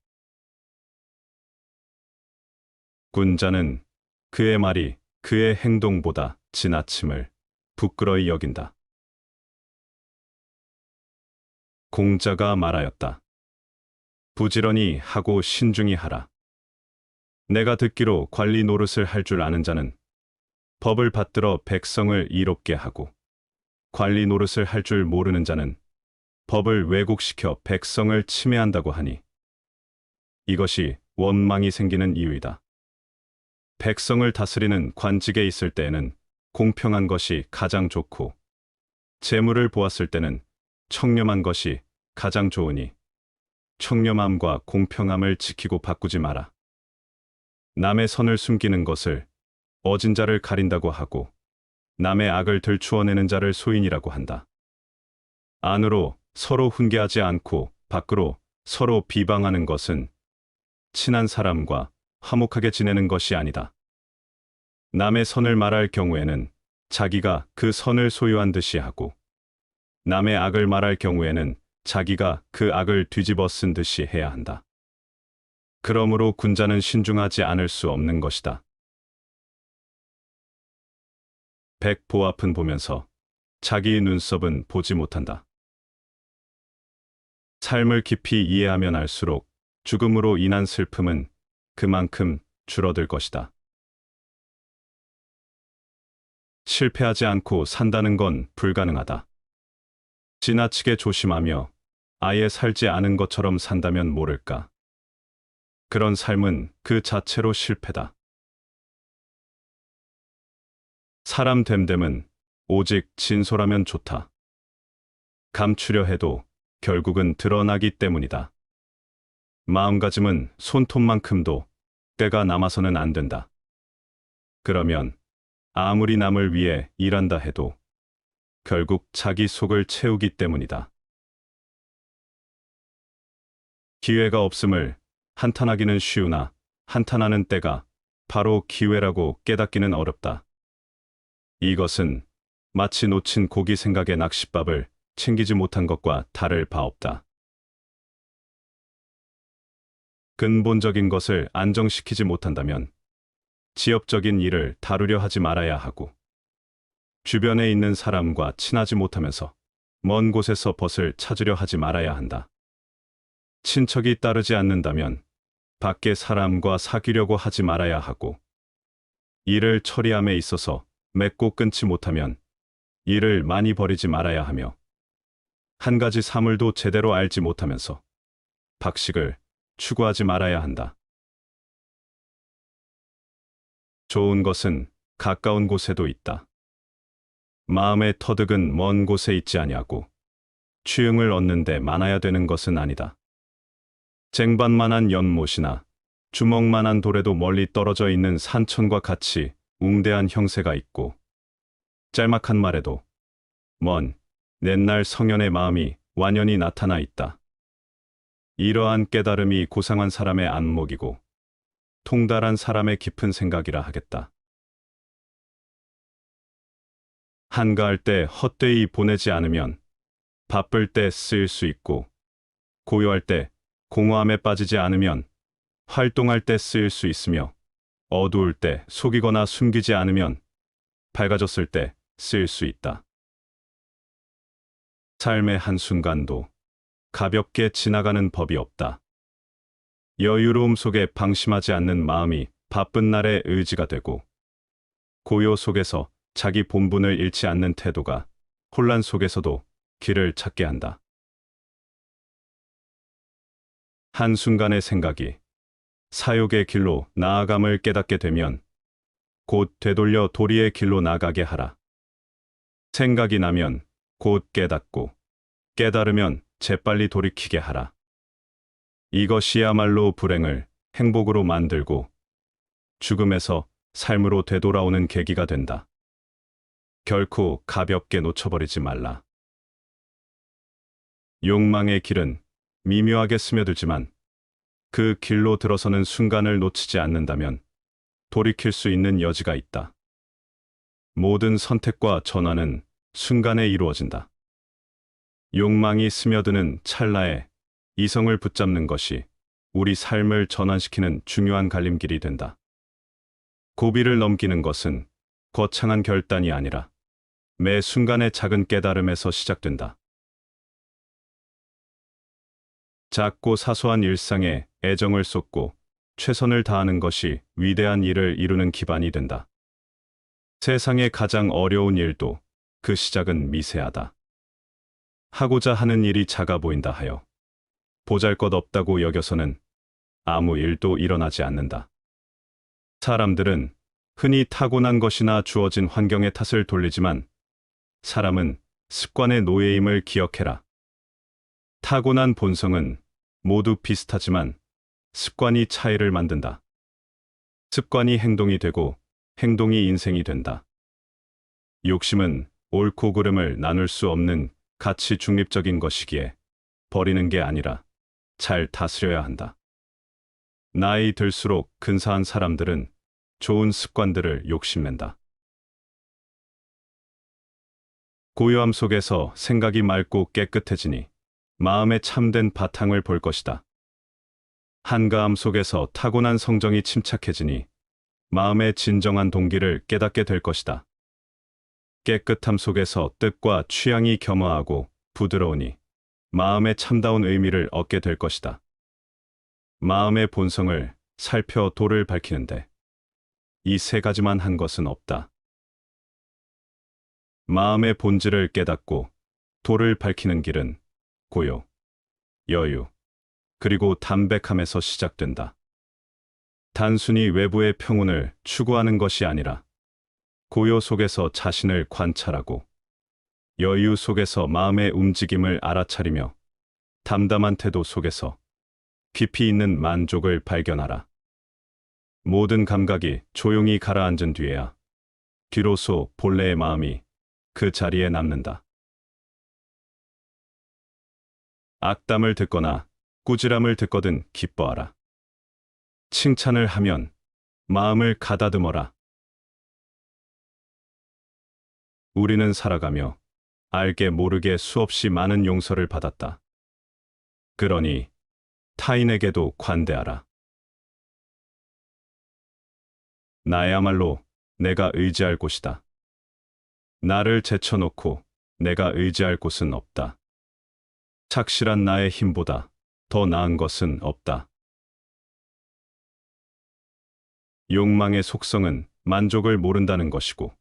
군자는 그의 말이 그의 행동보다 지나침을 부끄러이 여긴다. 공자가 말하였다. 부지런히 하고 신중히 하라. 내가 듣기로 관리 노릇을 할 줄 아는 자는 법을 받들어 백성을 이롭게 하고 관리 노릇을 할 줄 모르는 자는 법을 왜곡시켜 백성을 침해한다고 하니 이것이 원망이 생기는 이유이다. 백성을 다스리는 관직에 있을 때에는 공평한 것이 가장 좋고 재물을 보았을 때는 청렴한 것이 가장 좋으니 청렴함과 공평함을 지키고 바꾸지 마라. 남의 선을 숨기는 것을 어진 자를 가린다고 하고 남의 악을 들추어내는 자를 소인이라고 한다. 안으로 서로 훈계하지 않고 밖으로 서로 비방하는 것은 친한 사람과 화목하게 지내는 것이 아니다. 남의 선을 말할 경우에는 자기가 그 선을 소유한 듯이 하고 남의 악을 말할 경우에는 자기가 그 악을 뒤집어 쓴 듯이 해야 한다. 그러므로 군자는 신중하지 않을 수 없는 것이다. 백보 앞은 보면서 자기의 눈썹은 보지 못한다. 삶을 깊이 이해하면 알수록 죽음으로 인한 슬픔은 그만큼 줄어들 것이다. 실패하지 않고 산다는 건 불가능하다. 지나치게 조심하며 아예 살지 않은 것처럼 산다면 모를까. 그런 삶은 그 자체로 실패다. 사람 됨됨은 오직 진솔하면 좋다. 감추려 해도 결국은 드러나기 때문이다. 마음가짐은 손톱만큼도 때가 남아서는 안 된다. 그러면 아무리 남을 위해 일한다 해도 결국 자기 속을 채우기 때문이다. 기회가 없음을 한탄하기는 쉬우나 한탄하는 때가 바로 기회라고 깨닫기는 어렵다. 이것은 마치 놓친 고기 생각에 낚싯밥을 챙기지 못한 것과 다를 바 없다. 근본적인 것을 안정시키지 못한다면 지엽적인 일을 다루려 하지 말아야 하고 주변에 있는 사람과 친하지 못하면서 먼 곳에서 벗을 찾으려 하지 말아야 한다. 친척이 따르지 않는다면 밖의 사람과 사귀려고 하지 말아야 하고 일을 처리함에 있어서 맺고 끊지 못하면 일을 많이 버리지 말아야 하며 한 가지 사물도 제대로 알지 못하면서 박식을 추구하지 말아야 한다. 좋은 것은 가까운 곳에도 있다. 마음의 터득은 먼 곳에 있지 아니하고 취응을 얻는데 많아야 되는 것은 아니다. 쟁반만한 연못이나 주먹만한 돌에도 멀리 떨어져 있는 산천과 같이 웅대한 형세가 있고, 짤막한 말에도 먼 옛날 성현의 마음이 완연히 나타나 있다. 이러한 깨달음이 고상한 사람의 안목이고 통달한 사람의 깊은 생각이라 하겠다. 한가할 때 헛되이 보내지 않으면 바쁠 때 쓰일 수 있고, 고요할 때 공허함에 빠지지 않으면 활동할 때 쓰일 수 있으며, 어두울 때 속이거나 숨기지 않으면 밝아졌을 때 쓰일 수 있다. 삶의 한순간도 가볍게 지나가는 법이 없다. 여유로움 속에 방심하지 않는 마음이 바쁜 날의 의지가 되고, 고요 속에서 자기 본분을 잃지 않는 태도가 혼란 속에서도 길을 찾게 한다. 한순간의 생각이 사욕의 길로 나아감을 깨닫게 되면 곧 되돌려 도리의 길로 나가게 하라. 생각이 나면 곧 깨닫고, 깨달으면 재빨리 돌이키게 하라. 이것이야말로 불행을 행복으로 만들고 죽음에서 삶으로 되돌아오는 계기가 된다. 결코 가볍게 놓쳐버리지 말라. 욕망의 길은 미묘하게 스며들지만 그 길로 들어서는 순간을 놓치지 않는다면 돌이킬 수 있는 여지가 있다. 모든 선택과 전환은 순간에 이루어진다. 욕망이 스며드는 찰나에 이성을 붙잡는 것이 우리 삶을 전환시키는 중요한 갈림길이 된다. 고비를 넘기는 것은 거창한 결단이 아니라 매 순간의 작은 깨달음에서 시작된다. 작고 사소한 일상에 애정을 쏟고 최선을 다하는 것이 위대한 일을 이루는 기반이 된다. 세상의 가장 어려운 일도 그 시작은 미세하다. 하고자 하는 일이 작아 보인다 하여 보잘것없다고 여겨서는 아무 일도 일어나지 않는다. 사람들은 흔히 타고난 것이나 주어진 환경의 탓을 돌리지만 사람은 습관의 노예임을 기억해라. 타고난 본성은 모두 비슷하지만 습관이 차이를 만든다. 습관이 행동이 되고 행동이 인생이 된다. 욕심은 옳고 그름을 나눌 수 없는 가치 중립적인 것이기에 버리는 게 아니라 잘 다스려야 한다. 나이 들수록 근사한 사람들은 좋은 습관들을 욕심낸다. 고요함 속에서 생각이 맑고 깨끗해지니 마음의 참된 바탕을 볼 것이다. 한가함 속에서 타고난 성정이 침착해지니 마음의 진정한 동기를 깨닫게 될 것이다. 깨끗함 속에서 뜻과 취향이 겸허하고 부드러우니 마음의 참다운 의미를 얻게 될 것이다. 마음의 본성을 살펴 도를 밝히는데 이 세 가지만 한 것은 없다. 마음의 본질을 깨닫고 도를 밝히는 길은 고요, 여유, 그리고 담백함에서 시작된다. 단순히 외부의 평온을 추구하는 것이 아니라 고요 속에서 자신을 관찰하고 여유 속에서 마음의 움직임을 알아차리며 담담한 태도 속에서 깊이 있는 만족을 발견하라. 모든 감각이 조용히 가라앉은 뒤에야 비로소 본래의 마음이 그 자리에 남는다. 악담을 듣거나 꾸지람을 듣거든 기뻐하라. 칭찬을 하면 마음을 가다듬어라. 우리는 살아가며 알게 모르게 수없이 많은 용서를 받았다. 그러니 타인에게도 관대하라. 나야말로 내가 의지할 곳이다. 나를 제쳐놓고 내가 의지할 곳은 없다. 착실한 나의 힘보다 더 나은 것은 없다. 욕망의 속성은 만족을 모른다는 것이고,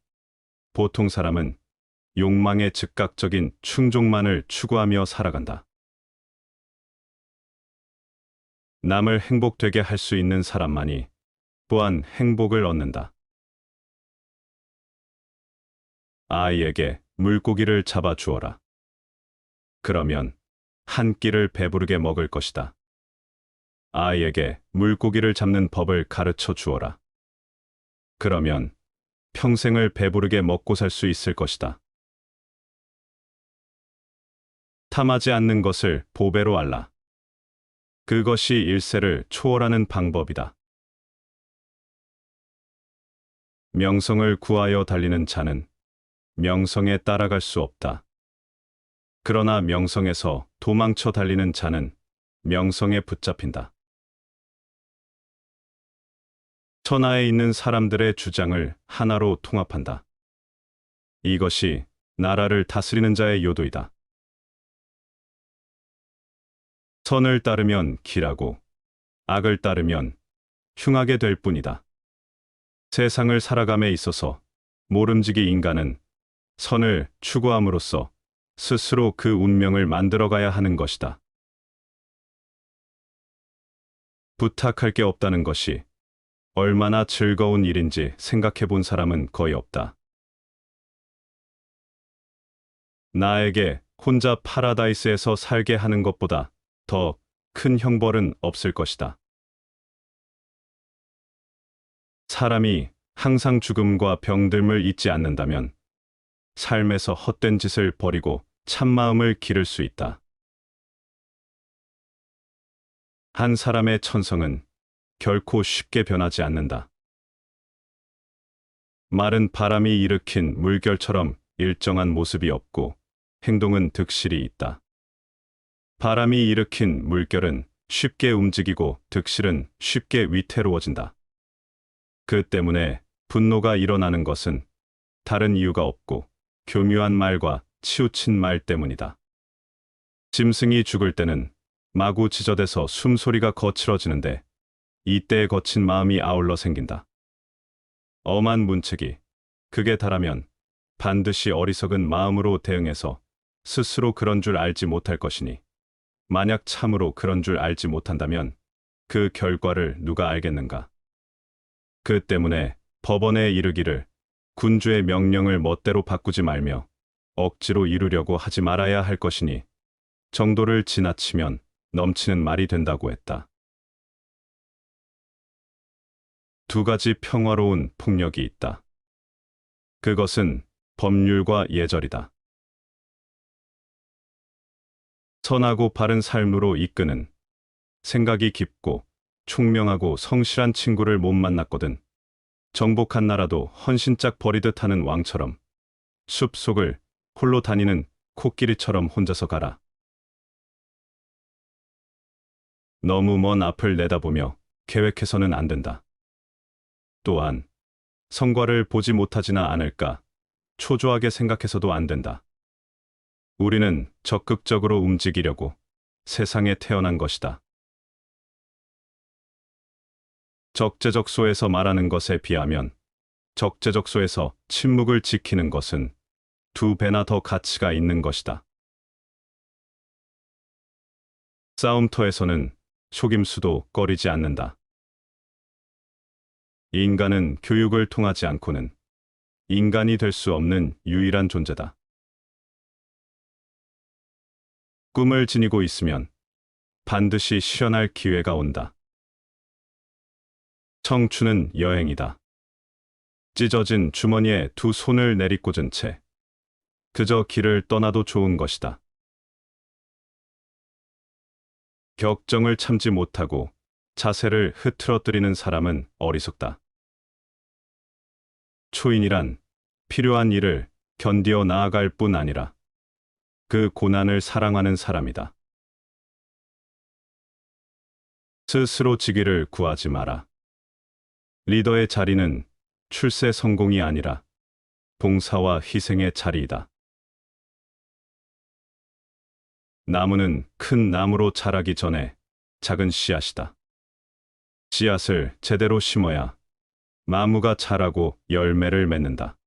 보통 사람은 욕망의 즉각적인 충족만을 추구하며 살아간다. 남을 행복되게 할 수 있는 사람만이 또한 행복을 얻는다. 아이에게 물고기를 잡아 주어라. 그러면 한 끼를 배부르게 먹을 것이다. 아이에게 물고기를 잡는 법을 가르쳐 주어라. 그러면 평생을 배부르게 먹고 살 수 있을 것이다. 탐하지 않는 것을 보배로 알라. 그것이 일세를 초월하는 방법이다. 명성을 구하여 달리는 자는 명성에 따라갈 수 없다. 그러나 명성에서 도망쳐 달리는 자는 명성에 붙잡힌다. 천하에 있는 사람들의 주장을 하나로 통합한다. 이것이 나라를 다스리는 자의 요도이다. 선을 따르면 길하고 악을 따르면 흉하게 될 뿐이다. 세상을 살아감에 있어서 모름지기 인간은 선을 추구함으로써 스스로 그 운명을 만들어가야 하는 것이다. 부탁할 게 없다는 것이 얼마나 즐거운 일인지 생각해 본 사람은 거의 없다. 나에게 혼자 파라다이스에서 살게 하는 것보다 더 큰 형벌은 없을 것이다. 사람이 항상 죽음과 병듦을 잊지 않는다면 삶에서 헛된 짓을 버리고 참마음을 기를 수 있다. 한 사람의 천성은 결코 쉽게 변하지 않는다. 마른 바람이 일으킨 물결처럼 일정한 모습이 없고 행동은 득실이 있다. 바람이 일으킨 물결은 쉽게 움직이고 득실은 쉽게 위태로워진다. 그 때문에 분노가 일어나는 것은 다른 이유가 없고 교묘한 말과 치우친 말 때문이다. 짐승이 죽을 때는 마구 지저대서 숨소리가 거칠어지는데 이때에 거친 마음이 아울러 생긴다. 엄한 문책이 극에 달하면 반드시 어리석은 마음으로 대응해서 스스로 그런 줄 알지 못할 것이니 만약 참으로 그런 줄 알지 못한다면 그 결과를 누가 알겠는가. 그 때문에 법원에 이르기를 군주의 명령을 멋대로 바꾸지 말며 억지로 이루려고 하지 말아야 할 것이니 정도를 지나치면 넘치는 말이 된다고 했다. 두 가지 평화로운 폭력이 있다. 그것은 법률과 예절이다. 선하고 바른 삶으로 이끄는 생각이 깊고 총명하고 성실한 친구를 못 만났거든. 정복한 나라도 헌신짝 버리듯 하는 왕처럼 숲속을 홀로 다니는 코끼리처럼 혼자서 가라. 너무 먼 앞을 내다보며 계획해서는 안 된다. 또한 성과를 보지 못하지나 않을까 초조하게 생각해서도 안 된다. 우리는 적극적으로 움직이려고 세상에 태어난 것이다. 적재적소에서 말하는 것에 비하면 적재적소에서 침묵을 지키는 것은 두 배나 더 가치가 있는 것이다. 싸움터에서는 속임수도 꺼리지 않는다. 인간은 교육을 통하지 않고는 인간이 될 수 없는 유일한 존재다. 꿈을 지니고 있으면 반드시 실현할 기회가 온다. 청춘은 여행이다. 찢어진 주머니에 두 손을 내리꽂은 채 그저 길을 떠나도 좋은 것이다. 격정을 참지 못하고 자세를 흐트러뜨리는 사람은 어리석다. 초인이란 필요한 일을 견디어 나아갈 뿐 아니라 그 고난을 사랑하는 사람이다. 스스로 지기를 구하지 마라. 리더의 자리는 출세 성공이 아니라 봉사와 희생의 자리이다. 나무는 큰 나무로 자라기 전에 작은 씨앗이다. 씨앗을 제대로 심어야 나무가 자라고 열매를 맺는다.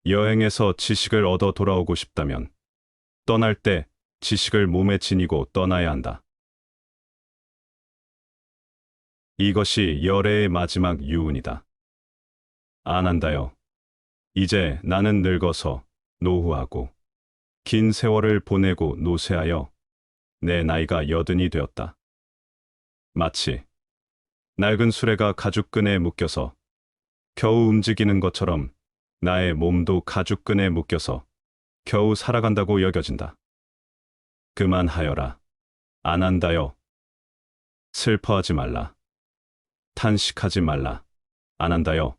여행에서 지식을 얻어 돌아오고 싶다면 떠날 때 지식을 몸에 지니고 떠나야 한다. 이것이 열애의 마지막 유운이다. 안 한다요. 이제 나는 늙어서 노후하고 긴 세월을 보내고 노쇠하여 내 나이가 80이 되었다. 마치 낡은 수레가 가죽끈에 묶여서 겨우 움직이는 것처럼 나의 몸도 가죽끈에 묶여서 겨우 살아간다고 여겨진다. 그만하여라. 안 한다요. 슬퍼하지 말라. 탄식하지 말라. 안 한다요.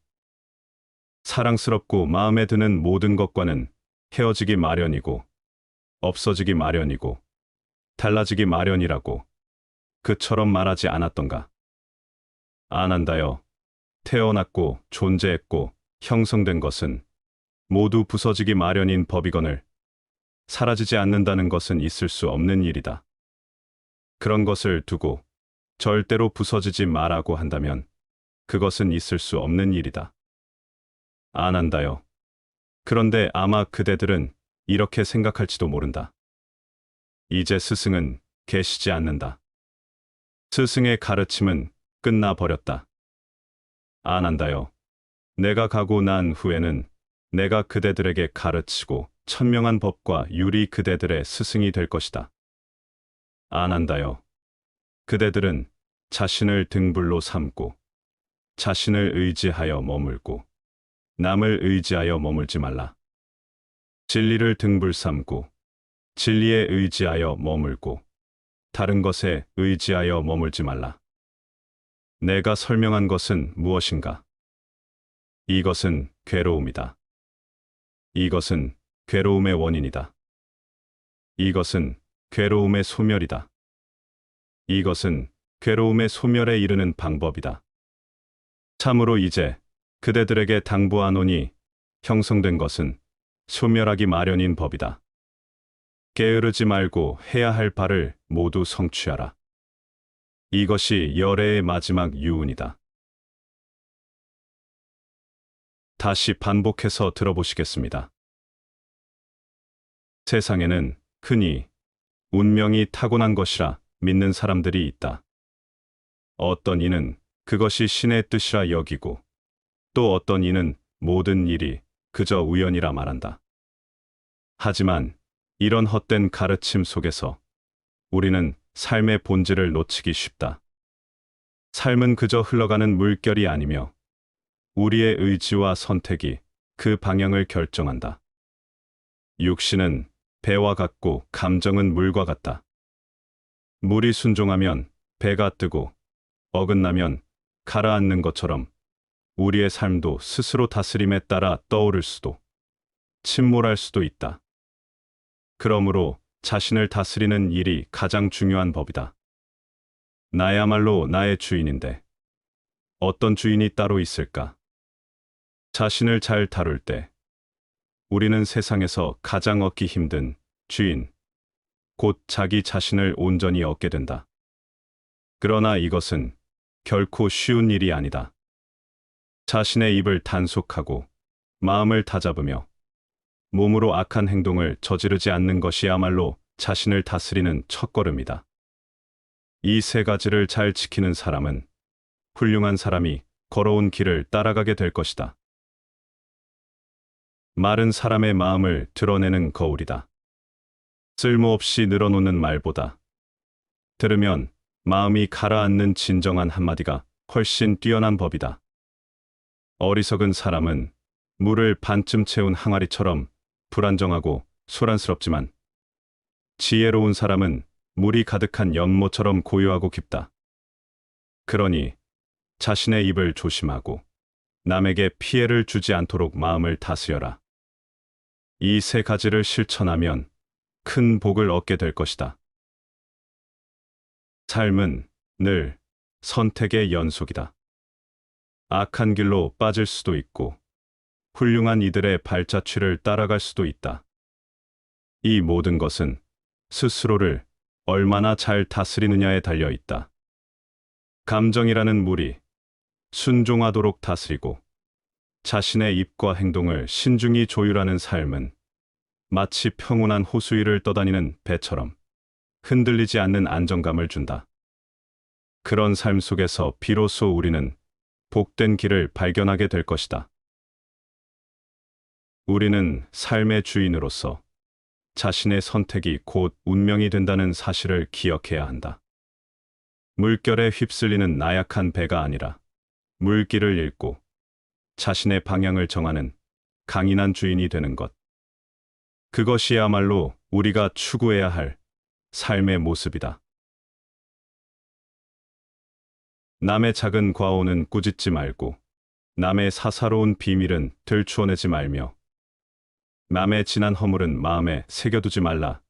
사랑스럽고 마음에 드는 모든 것과는 헤어지기 마련이고 없어지기 마련이고 달라지기 마련이라고 그처럼 말하지 않았던가. 안 한다요. 태어났고 존재했고 형성된 것은 모두 부서지기 마련인 법이거늘 사라지지 않는다는 것은 있을 수 없는 일이다. 그런 것을 두고 절대로 부서지지 마라고 한다면 그것은 있을 수 없는 일이다. 안 한다요. 그런데 아마 그대들은 이렇게 생각할지도 모른다. 이제 스승은 계시지 않는다. 스승의 가르침은 끝나버렸다. 안 한다요. 내가 가고 난 후에는 내가 그대들에게 가르치고 천명한 법과 율이 그대들의 스승이 될 것이다. 안 한다요. 그대들은 자신을 등불로 삼고 자신을 의지하여 머물고 남을 의지하여 머물지 말라. 진리를 등불 삼고 진리에 의지하여 머물고 다른 것에 의지하여 머물지 말라. 내가 설명한 것은 무엇인가? 이것은 괴로움이다. 이것은 괴로움의 원인이다. 이것은 괴로움의 소멸이다. 이것은 괴로움의 소멸에 이르는 방법이다. 참으로 이제 그대들에게 당부하노니 형성된 것은 소멸하기 마련인 법이다. 게으르지 말고 해야 할 바를 모두 성취하라. 이것이 열애의 마지막 유운이다. 다시 반복해서 들어보시겠습니다. 세상에는 흔히 운명이 타고난 것이라 믿는 사람들이 있다. 어떤 이는 그것이 신의 뜻이라 여기고 또 어떤 이는 모든 일이 그저 우연이라 말한다. 하지만 이런 헛된 가르침 속에서 우리는 삶의 본질을 놓치기 쉽다. 삶은 그저 흘러가는 물결이 아니며 우리의 의지와 선택이 그 방향을 결정한다. 육신은 배와 같고 감정은 물과 같다. 물이 순종하면 배가 뜨고 어긋나면 가라앉는 것처럼 우리의 삶도 스스로 다스림에 따라 떠오를 수도 침몰할 수도 있다. 그러므로 자신을 다스리는 일이 가장 중요한 법이다. 나야말로 나의 주인인데 어떤 주인이 따로 있을까? 자신을 잘 다룰 때 우리는 세상에서 가장 얻기 힘든 주인, 곧 자기 자신을 온전히 얻게 된다. 그러나 이것은 결코 쉬운 일이 아니다. 자신의 입을 단속하고 마음을 다잡으며 몸으로 악한 행동을 저지르지 않는 것이야말로 자신을 다스리는 첫걸음이다. 이 세 가지를 잘 지키는 사람은 훌륭한 사람이 걸어온 길을 따라가게 될 것이다. 말은 사람의 마음을 드러내는 거울이다. 쓸모없이 늘어놓는 말보다 들으면 마음이 가라앉는 진정한 한마디가 훨씬 뛰어난 법이다. 어리석은 사람은 물을 반쯤 채운 항아리처럼 불안정하고 소란스럽지만 지혜로운 사람은 물이 가득한 연못처럼 고요하고 깊다. 그러니 자신의 입을 조심하고 남에게 피해를 주지 않도록 마음을 다스려라. 이 세 가지를 실천하면 큰 복을 얻게 될 것이다. 삶은 늘 선택의 연속이다. 악한 길로 빠질 수도 있고 훌륭한 이들의 발자취를 따라갈 수도 있다. 이 모든 것은 스스로를 얼마나 잘 다스리느냐에 달려 있다. 감정이라는 물이 순종하도록 다스리고 자신의 입과 행동을 신중히 조율하는 삶은 마치 평온한 호수 위를 떠다니는 배처럼 흔들리지 않는 안정감을 준다. 그런 삶 속에서 비로소 우리는 복된 길을 발견하게 될 것이다. 우리는 삶의 주인으로서 자신의 선택이 곧 운명이 된다는 사실을 기억해야 한다. 물결에 휩쓸리는 나약한 배가 아니라 물길을 잃고 자신의 방향을 정하는 강인한 주인이 되는 것. 그것이야말로 우리가 추구해야 할 삶의 모습이다. 남의 작은 과오는 꾸짖지 말고 남의 사사로운 비밀은 들추어내지 말며 남의 지난 허물은 마음에 새겨두지 말라.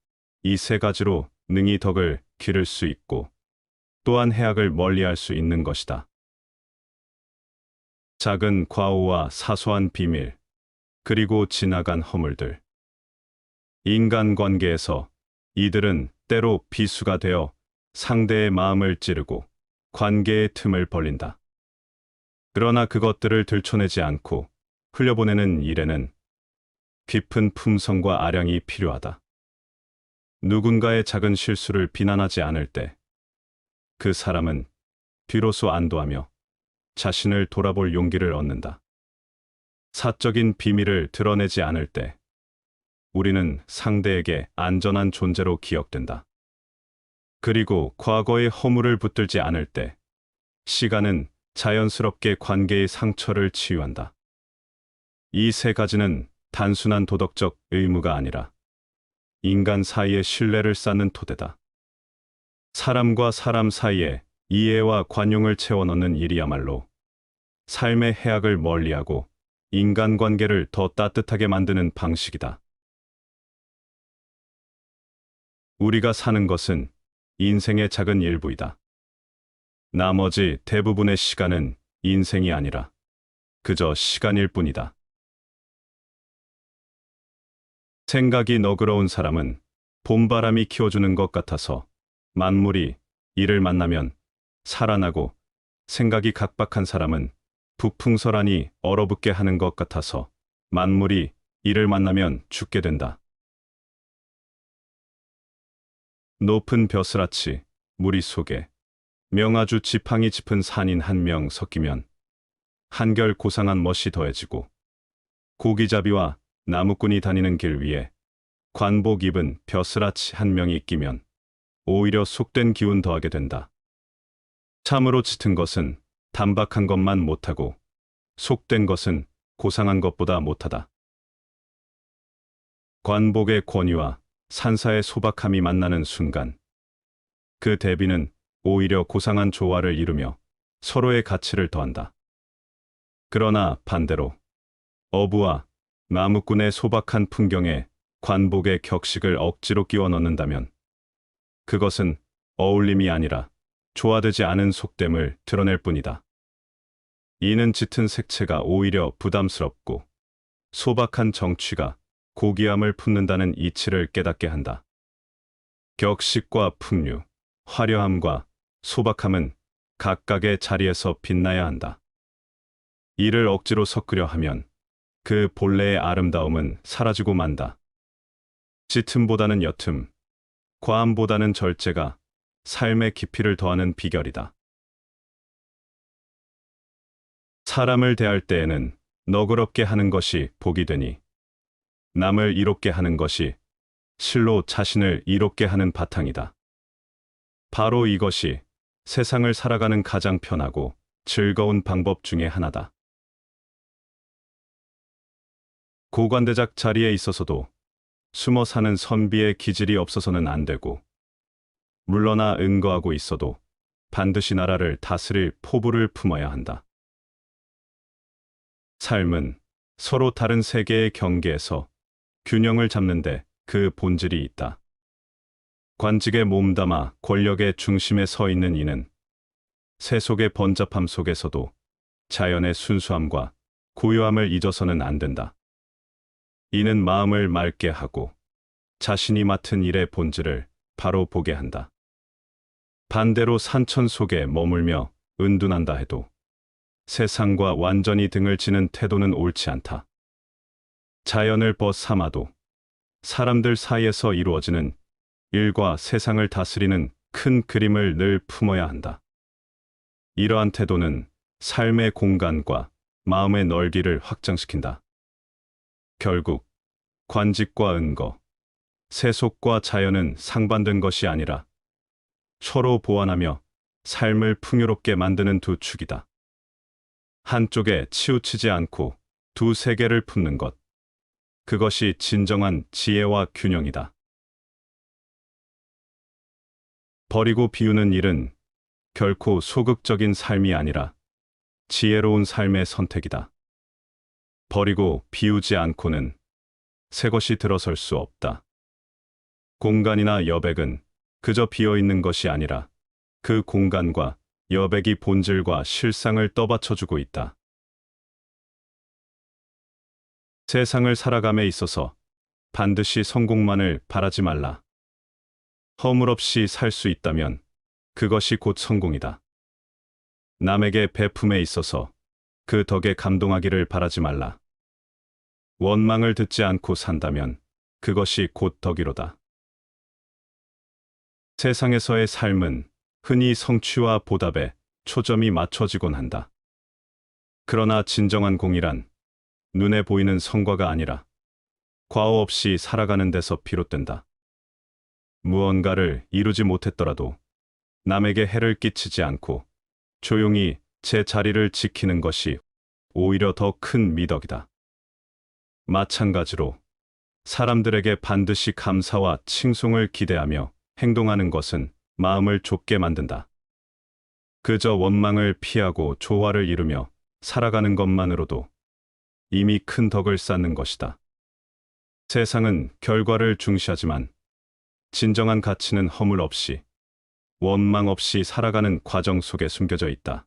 이 세 가지로 능히 덕을 기를 수 있고 또한 해악을 멀리할 수 있는 것이다. 작은 과오와 사소한 비밀, 그리고 지나간 허물들. 인간관계에서 이들은 때로 비수가 되어 상대의 마음을 찌르고 관계의 틈을 벌린다. 그러나 그것들을 들춰내지 않고 흘려보내는 일에는 깊은 품성과 아량이 필요하다. 누군가의 작은 실수를 비난하지 않을 때 그 사람은 비로소 안도하며 자신을 돌아볼 용기를 얻는다. 사적인 비밀을 드러내지 않을 때 우리는 상대에게 안전한 존재로 기억된다. 그리고 과거의 허물을 붙들지 않을 때 시간은 자연스럽게 관계의 상처를 치유한다. 이 세 가지는 단순한 도덕적 의무가 아니라 인간 사이의 신뢰를 쌓는 토대다. 사람과 사람 사이에 이해와 관용을 채워넣는 일이야말로 삶의 해악을 멀리하고 인간관계를 더 따뜻하게 만드는 방식이다. 우리가 사는 것은 인생의 작은 일부이다. 나머지 대부분의 시간은 인생이 아니라 그저 시간일 뿐이다. 생각이 너그러운 사람은 봄바람이 키워주는 것 같아서 만물이 이를 만나면 살아나고, 생각이 각박한 사람은 북풍설안이 얼어붙게 하는 것 같아서 만물이 이를 만나면 죽게 된다. 높은 벼슬아치 무리 속에 명아주 지팡이 짚은 산인 한 명 섞이면 한결 고상한 멋이 더해지고, 고기잡이와 나무꾼이 다니는 길 위에 관복 입은 벼슬아치 한 명이 끼면 오히려 속된 기운 더하게 된다. 참으로 짙은 것은 단박한 것만 못하고 속된 것은 고상한 것보다 못하다. 관복의 권위와 산사의 소박함이 만나는 순간 그 대비는 오히려 고상한 조화를 이루며 서로의 가치를 더한다. 그러나 반대로 어부와 나무꾼의 소박한 풍경에 관복의 격식을 억지로 끼워 넣는다면 그것은 어울림이 아니라 조화되지 않은 속됨을 드러낼 뿐이다. 이는 짙은 색채가 오히려 부담스럽고 소박한 정취가 고귀함을 품는다는 이치를 깨닫게 한다. 격식과 풍류, 화려함과 소박함은 각각의 자리에서 빛나야 한다. 이를 억지로 섞으려 하면 그 본래의 아름다움은 사라지고 만다. 짙음보다는 옅음, 과함보다는 절제가 삶의 깊이를 더하는 비결이다. 사람을 대할 때에는 너그럽게 하는 것이 복이 되니 남을 이롭게 하는 것이 실로 자신을 이롭게 하는 바탕이다. 바로 이것이 세상을 살아가는 가장 편하고 즐거운 방법 중에 하나다. 고관대작 자리에 있어서도 숨어 사는 선비의 기질이 없어서는 안 되고, 물러나 은거하고 있어도 반드시 나라를 다스릴 포부를 품어야 한다. 삶은 서로 다른 세계의 경계에서 균형을 잡는데 그 본질이 있다. 관직에 몸담아 권력의 중심에 서 있는 이는 세속의 번잡함 속에서도 자연의 순수함과 고요함을 잊어서는 안 된다. 이는 마음을 맑게 하고 자신이 맡은 일의 본질을 바로 보게 한다. 반대로 산천 속에 머물며 은둔한다 해도 세상과 완전히 등을 지는 태도는 옳지 않다. 자연을 벗삼아도 사람들 사이에서 이루어지는 일과 세상을 다스리는 큰 그림을 늘 품어야 한다. 이러한 태도는 삶의 공간과 마음의 넓이를 확장시킨다. 결국 관직과 은거, 세속과 자연은 상반된 것이 아니라 서로 보완하며 삶을 풍요롭게 만드는 두 축이다. 한쪽에 치우치지 않고 두 세계를 품는 것. 그것이 진정한 지혜와 균형이다. 버리고 비우는 일은 결코 소극적인 삶이 아니라 지혜로운 삶의 선택이다. 버리고 비우지 않고는 새 것이 들어설 수 없다. 공간이나 여백은 그저 비어 있는 것이 아니라 그 공간과 여백이 본질과 실상을 떠받쳐주고 있다. 세상을 살아감에 있어서 반드시 성공만을 바라지 말라. 허물 없이 살 수 있다면 그것이 곧 성공이다. 남에게 베품에 있어서 그 덕에 감동하기를 바라지 말라. 원망을 듣지 않고 산다면 그것이 곧 덕이로다. 세상에서의 삶은 흔히 성취와 보답에 초점이 맞춰지곤 한다. 그러나 진정한 공이란 눈에 보이는 성과가 아니라 과오 없이 살아가는 데서 비롯된다. 무언가를 이루지 못했더라도 남에게 해를 끼치지 않고 조용히 제 자리를 지키는 것이 오히려 더 큰 미덕이다. 마찬가지로 사람들에게 반드시 감사와 칭송을 기대하며 행동하는 것은 마음을 좁게 만든다. 그저 원망을 피하고 조화를 이루며 살아가는 것만으로도 이미 큰 덕을 쌓는 것이다. 세상은 결과를 중시하지만 진정한 가치는 허물 없이, 원망 없이 살아가는 과정 속에 숨겨져 있다.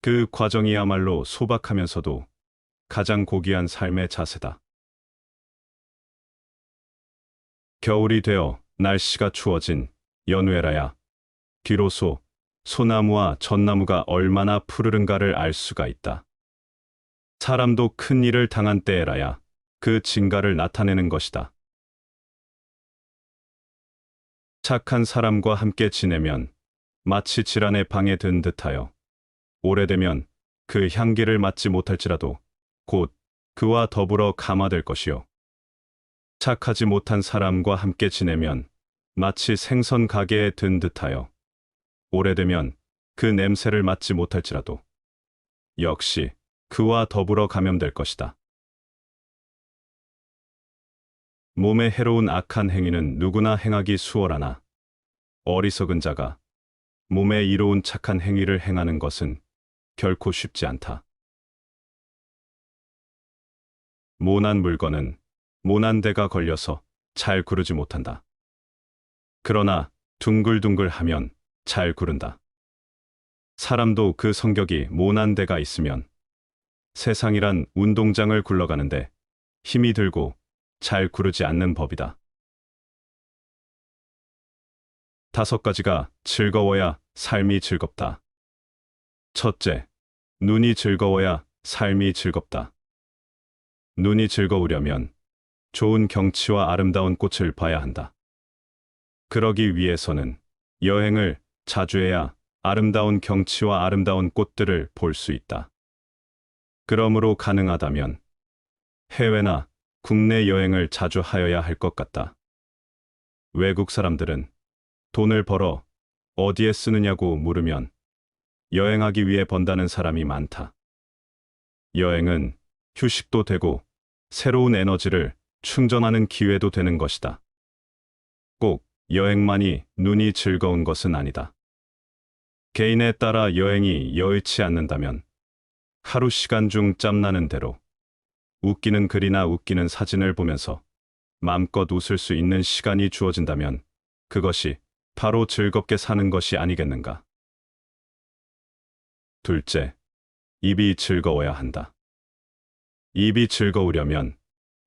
그 과정이야말로 소박하면서도 가장 고귀한 삶의 자세다. 겨울이 되어 날씨가 추워진 연후에라야 비로소 소나무와 전나무가 얼마나 푸르른가를 알 수가 있다. 사람도 큰 일을 당한 때에라야 그 진가를 나타내는 것이다. 착한 사람과 함께 지내면 마치 질환의 방에 든 듯하여 오래되면 그 향기를 맡지 못할지라도 곧 그와 더불어 감화될 것이요. 착하지 못한 사람과 함께 지내면 마치 생선 가게에 든 듯하여 오래되면 그 냄새를 맡지 못할지라도 역시 그와 더불어 감염될 것이다. 몸에 해로운 악한 행위는 누구나 행하기 수월하나 어리석은 자가 몸에 이로운 착한 행위를 행하는 것은 결코 쉽지 않다. 모난 물건은 모난 데가 걸려서 잘 구르지 못한다. 그러나 둥글둥글하면 잘 구른다. 사람도 그 성격이 모난 데가 있으면 세상이란 운동장을 굴러가는데 힘이 들고 잘 구르지 않는 법이다. 5가지가 즐거워야 삶이 즐겁다. 첫째, 눈이 즐거워야 삶이 즐겁다. 눈이 즐거우려면 좋은 경치와 아름다운 꽃을 봐야 한다. 그러기 위해서는 여행을 자주 해야 아름다운 경치와 아름다운 꽃들을 볼 수 있다. 그러므로 가능하다면 해외나 국내 여행을 자주 하여야 할 것 같다. 외국 사람들은 돈을 벌어 어디에 쓰느냐고 물으면 여행하기 위해 번다는 사람이 많다. 여행은 휴식도 되고 새로운 에너지를 충전하는 기회도 되는 것이다. 꼭 여행만이 눈이 즐거운 것은 아니다. 개인에 따라 여행이 여의치 않는다면 하루 시간 중 짬나는 대로 웃기는 글이나 웃기는 사진을 보면서 마음껏 웃을 수 있는 시간이 주어진다면 그것이 바로 즐겁게 사는 것이 아니겠는가. 둘째, 입이 즐거워야 한다. 입이 즐거우려면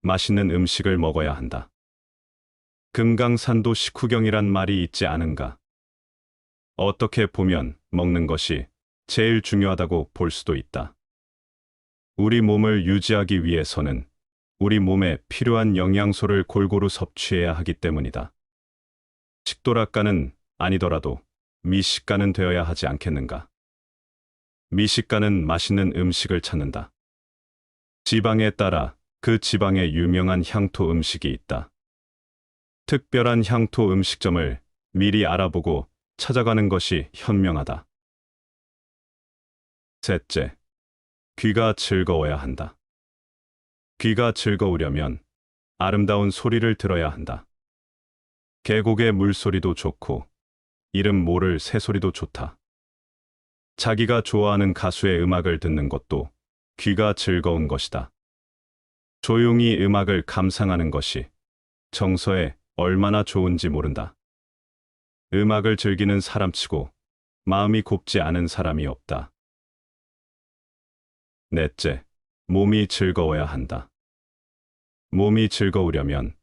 맛있는 음식을 먹어야 한다. 금강산도 식후경이란 말이 있지 않은가. 어떻게 보면 먹는 것이 제일 중요하다고 볼 수도 있다. 우리 몸을 유지하기 위해서는 우리 몸에 필요한 영양소를 골고루 섭취해야 하기 때문이다. 식도락가는 아니더라도 미식가는 되어야 하지 않겠는가. 미식가는 맛있는 음식을 찾는다. 지방에 따라 그 지방의 유명한 향토 음식이 있다. 특별한 향토 음식점을 미리 알아보고 찾아가는 것이 현명하다. 셋째, 귀가 즐거워야 한다. 귀가 즐거우려면 아름다운 소리를 들어야 한다. 계곡의 물소리도 좋고 이름 모를 새소리도 좋다. 자기가 좋아하는 가수의 음악을 듣는 것도 귀가 즐거운 것이다. 조용히 음악을 감상하는 것이 정서에 얼마나 좋은지 모른다. 음악을 즐기는 사람치고 마음이 곱지 않은 사람이 없다. 넷째, 몸이 즐거워야 한다. 몸이 즐거우려면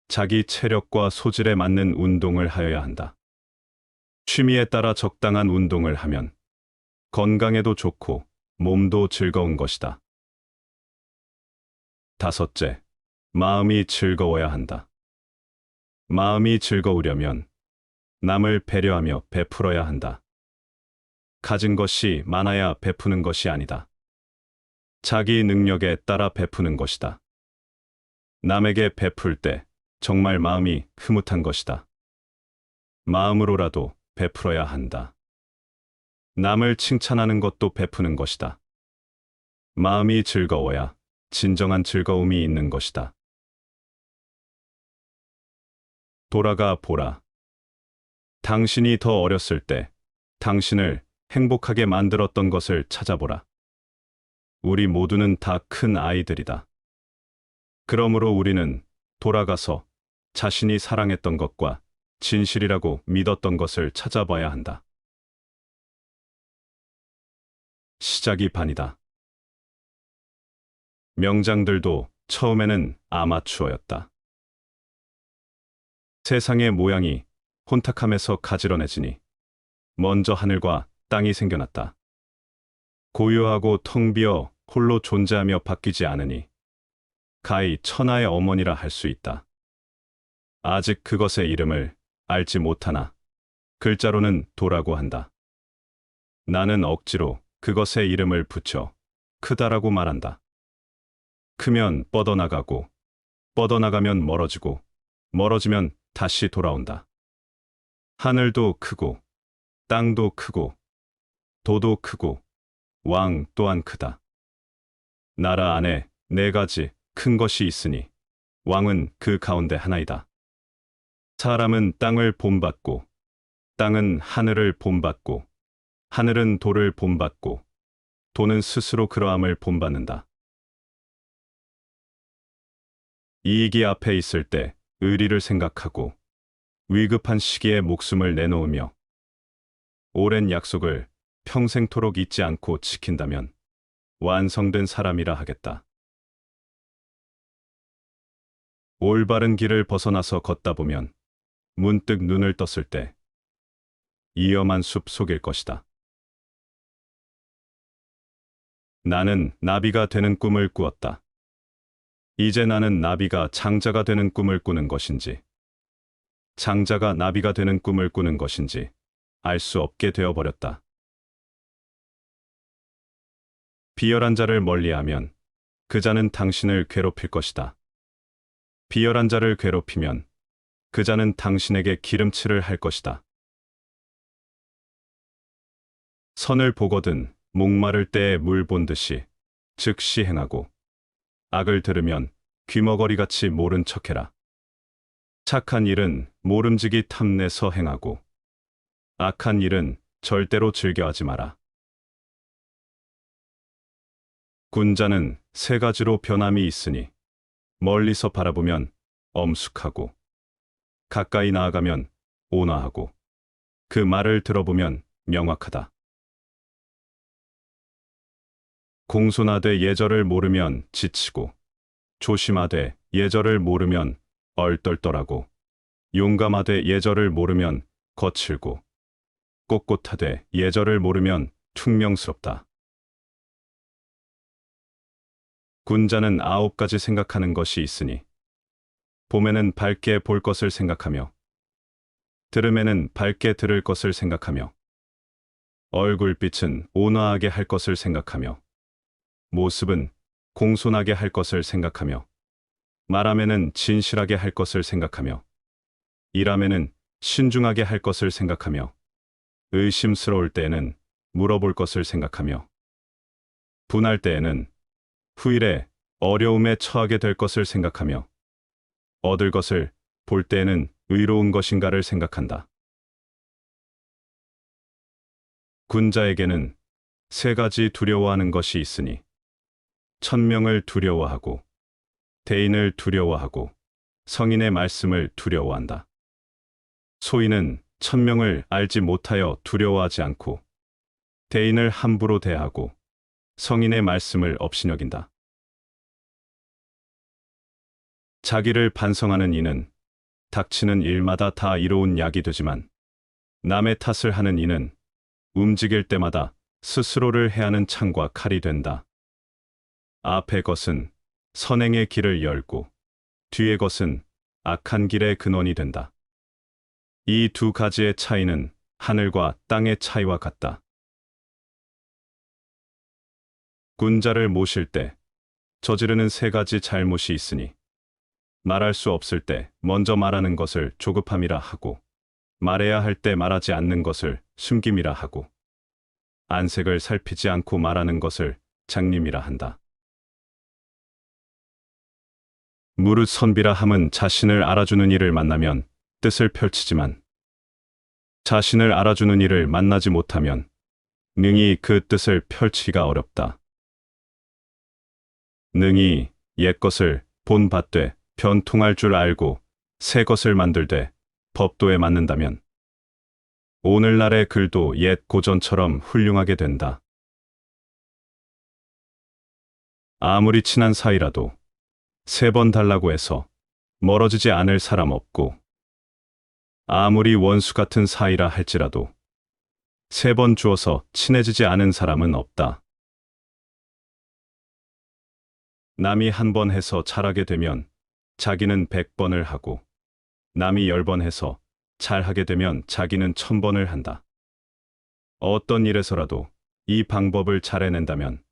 자기 체력과 소질에 맞는 운동을 하여야 한다. 취미에 따라 적당한 운동을 하면 건강에도 좋고 몸도 즐거운 것이다. 다섯째, 마음이 즐거워야 한다. 마음이 즐거우려면 남을 배려하며 베풀어야 한다. 가진 것이 많아야 베푸는 것이 아니다. 자기 능력에 따라 베푸는 것이다. 남에게 베풀 때 정말 마음이 흐뭇한 것이다. 마음으로라도 베풀어야 한다. 남을 칭찬하는 것도 베푸는 것이다. 마음이 즐거워야 진정한 즐거움이 있는 것이다. 돌아가 보라. 당신이 더 어렸을 때 당신을 행복하게 만들었던 것을 찾아보라. 우리 모두는 다 큰 아이들이다. 그러므로 우리는 돌아가서 자신이 사랑했던 것과 진실이라고 믿었던 것을 찾아봐야 한다. 시작이 반이다. 명장들도 처음에는 아마추어였다. 세상의 모양이 혼탁함에서 가지런해지니 먼저 하늘과 땅이 생겨났다. 고요하고 텅 비어 홀로 존재하며 바뀌지 않으니 가히 천하의 어머니라 할 수 있다. 아직 그것의 이름을 알지 못하나 글자로는 도라고 한다. 나는 억지로 그것의 이름을 붙여 크다라고 말한다. 크면 뻗어나가고 뻗어나가면 멀어지고 멀어지면 다시 돌아온다. 하늘도 크고 땅도 크고 도도 크고 왕 또한 크다. 나라 안에 4가지 큰 것이 있으니 왕은 그 가운데 하나이다. 사람은 땅을 본받고 땅은 하늘을 본받고 하늘은 도를 본받고 도는 스스로 그러함을 본받는다. 이익이 앞에 있을 때 의리를 생각하고 위급한 시기에 목숨을 내놓으며 오랜 약속을 평생토록 잊지 않고 지킨다면 완성된 사람이라 하겠다. 올바른 길을 벗어나서 걷다 보면 문득 눈을 떴을 때 위험한 숲 속일 것이다. 나는 나비가 되는 꿈을 꾸었다. 이제 나는 나비가 장자가 되는 꿈을 꾸는 것인지, 장자가 나비가 되는 꿈을 꾸는 것인지 알 수 없게 되어버렸다. 비열한 자를 멀리하면 그 자는 당신을 괴롭힐 것이다. 비열한 자를 괴롭히면 그 자는 당신에게 기름칠을 할 것이다. 선을 보거든 목마를 때에 물 본 듯이 즉시 행하고 악을 들으면 귀머거리같이 모른 척해라. 착한 일은 모름지기 탐내서 행하고 악한 일은 절대로 즐겨하지 마라. 군자는 3가지로 변함이 있으니 멀리서 바라보면 엄숙하고 가까이 나아가면 온화하고 그 말을 들어보면 명확하다. 공손하되 예절을 모르면 지치고 조심하되 예절을 모르면 얼떨떨하고 용감하되 예절을 모르면 거칠고 꼿꼿하되 예절을 모르면 퉁명스럽다. 군자는 9가지 생각하는 것이 있으니 봄에는 밝게 볼 것을 생각하며 들음에는 밝게 들을 것을 생각하며 얼굴빛은 온화하게 할 것을 생각하며 모습은 공손하게 할 것을 생각하며 말함에는 진실하게 할 것을 생각하며 일함에는 신중하게 할 것을 생각하며 의심스러울 때에는 물어볼 것을 생각하며 분할 때에는 후일에 어려움에 처하게 될 것을 생각하며 얻을 것을 볼 때에는 의로운 것인가를 생각한다. 군자에게는 세 가지 두려워하는 것이 있으니 천명을 두려워하고 대인을 두려워하고 성인의 말씀을 두려워한다. 소인은 천명을 알지 못하여 두려워하지 않고 대인을 함부로 대하고 성인의 말씀을 업신여긴다. 자기를 반성하는 이는 닥치는 일마다 다 이로운 약이 되지만 남의 탓을 하는 이는 움직일 때마다 스스로를 해하는 창과 칼이 된다. 앞의 것은 선행의 길을 열고 뒤의 것은 악한 길의 근원이 된다. 이 두 가지의 차이는 하늘과 땅의 차이와 같다. 군자를 모실 때 저지르는 세 가지 잘못이 있으니 말할 수 없을 때 먼저 말하는 것을 조급함이라 하고 말해야 할 때 말하지 않는 것을 숨김이라 하고 안색을 살피지 않고 말하는 것을 장림이라 한다. 무릇 선비라 함은 자신을 알아주는 이를 만나면 뜻을 펼치지만 자신을 알아주는 이를 만나지 못하면 능히 그 뜻을 펼치기가 어렵다. 능히 옛것을 본받되 변통할 줄 알고 새 것을 만들되 법도에 맞는다면 오늘날의 글도 옛 고전처럼 훌륭하게 된다. 아무리 친한 사이라도 세 번 달라고 해서 멀어지지 않을 사람 없고 아무리 원수 같은 사이라 할지라도 세 번 주어서 친해지지 않은 사람은 없다. 남이 한 번 해서 잘하게 되면 자기는 100번을 하고 남이 10번 해서 잘하게 되면 자기는 1000번을 한다. 어떤 일에서라도 이 방법을 잘 해낸다면